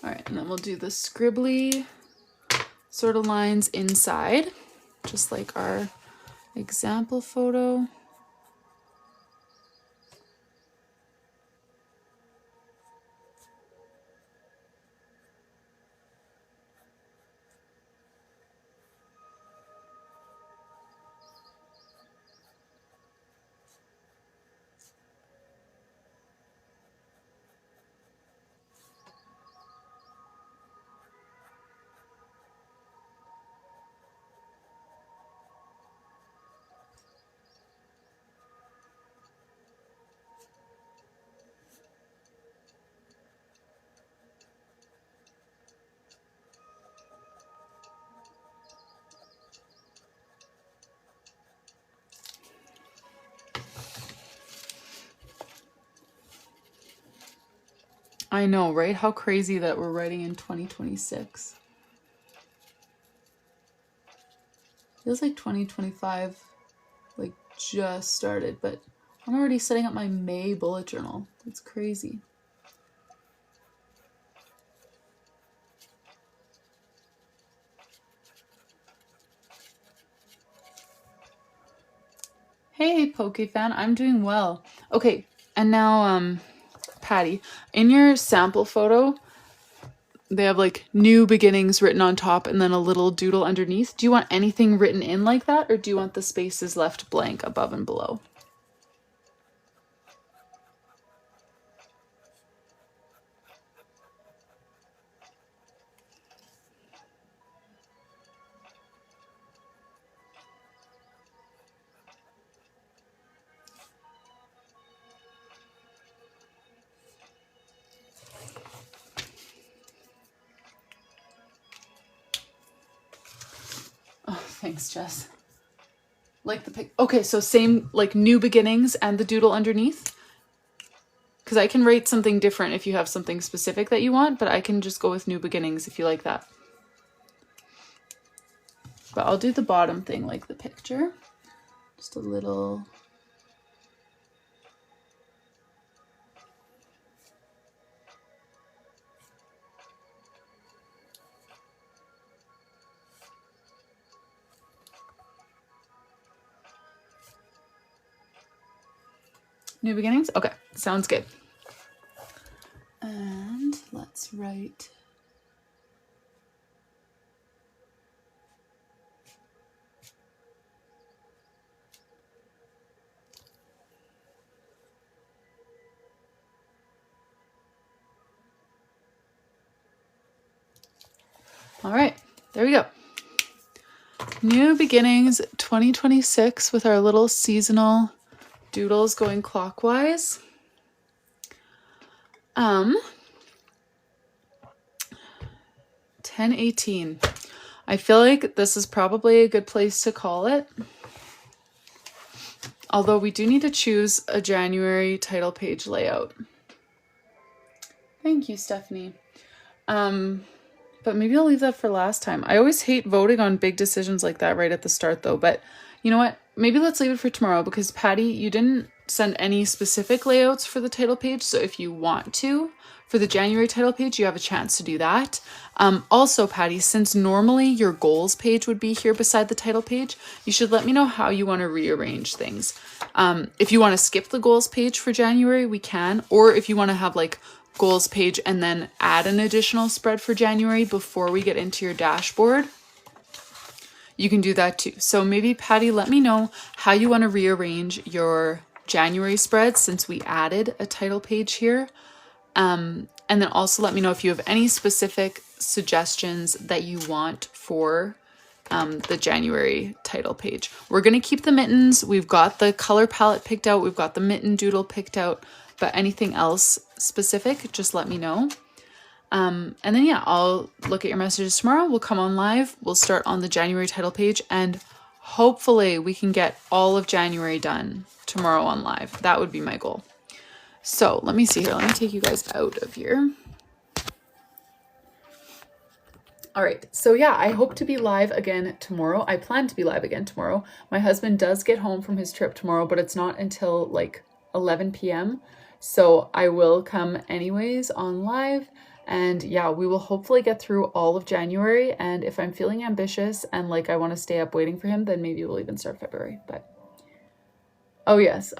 All right, and then we'll do the scribbly sort of lines inside, just like our example photo. I know, right? How crazy that we're writing in 2026. Feels like 2025 like just started, but I'm already setting up my May bullet journal. That's crazy. Hey, Poke fan, I'm doing well. Okay, and now, Patty, in your sample photo, they have like new beginnings written on top and then a little doodle underneath. Do you want anything written in like that, or do you want the spaces left blank above and below? Oh, thanks, Jess. Like the pic. Okay, so same, like new beginnings and the doodle underneath. Because I can write something different if you have something specific that you want, but I can just go with new beginnings if you like that. But I'll do the bottom thing like the picture. Just a little. New beginnings? Okay, sounds good. And let's write. All right, there we go. New beginnings 2026 with our little seasonal doodles going clockwise. 10:18. I feel like this is probably a good place to call it. Although we do need to choose a January title page layout. Thank you, Stephanie. But maybe I'll leave that for last time. I always hate voting on big decisions like that right at the start though. But you know what? Maybe let's leave it for tomorrow because Patty, you didn't send any specific layouts for the title page. So if you want to, for the January title page, you have a chance to do that. Also, Patty, since normally your goals page would be here beside the title page, you should let me know how you want to rearrange things. If you want to skip the goals page for January, we can. Or if you want to have like goals page and then add an additional spread for January before we get into your dashboard, you can do that too. So maybe Patty, let me know how you want to rearrange your January spread since we added a title page here. And then also let me know if you have any specific suggestions that you want for the January title page. We're going to keep the mittens. We've got the color palette picked out. We've got the mitten doodle picked out, but anything else specific, just let me know. And then, yeah, I'll look at your messages tomorrow. We'll come on live. We'll start on the January title page and hopefully we can get all of January done tomorrow on live. That would be my goal. So let me see here. Let me take you guys out of here. All right. So yeah, I hope to be live again tomorrow. I plan to be live again tomorrow. My husband does get home from his trip tomorrow, but it's not until like 11 p.m. So I will come anyways on live. And yeah, we will hopefully get through all of January. And if I'm feeling ambitious and like I want to stay up waiting for him, then maybe we'll even start February. But oh yes,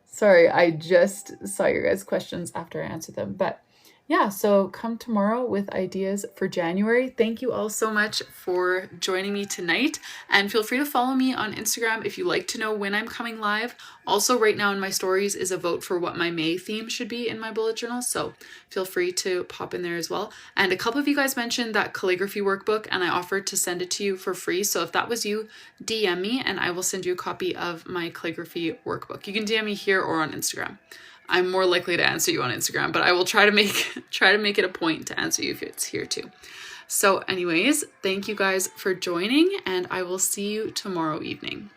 sorry, I just saw your guys' questions after I answered them. But yeah, so come tomorrow with ideas for January. Thank you all so much for joining me tonight. And feel free to follow me on Instagram if you like to know when I'm coming live. Also, right now in my stories is a vote for what my May theme should be in my bullet journal. So feel free to pop in there as well. And a couple of you guys mentioned that calligraphy workbook and I offered to send it to you for free. So if that was you, DM me and I will send you a copy of my calligraphy workbook. You can DM me here or on Instagram. I'm more likely to answer you on Instagram, but I will try to make it a point to answer you if it's here too. So anyways, thank you guys for joining and I will see you tomorrow evening.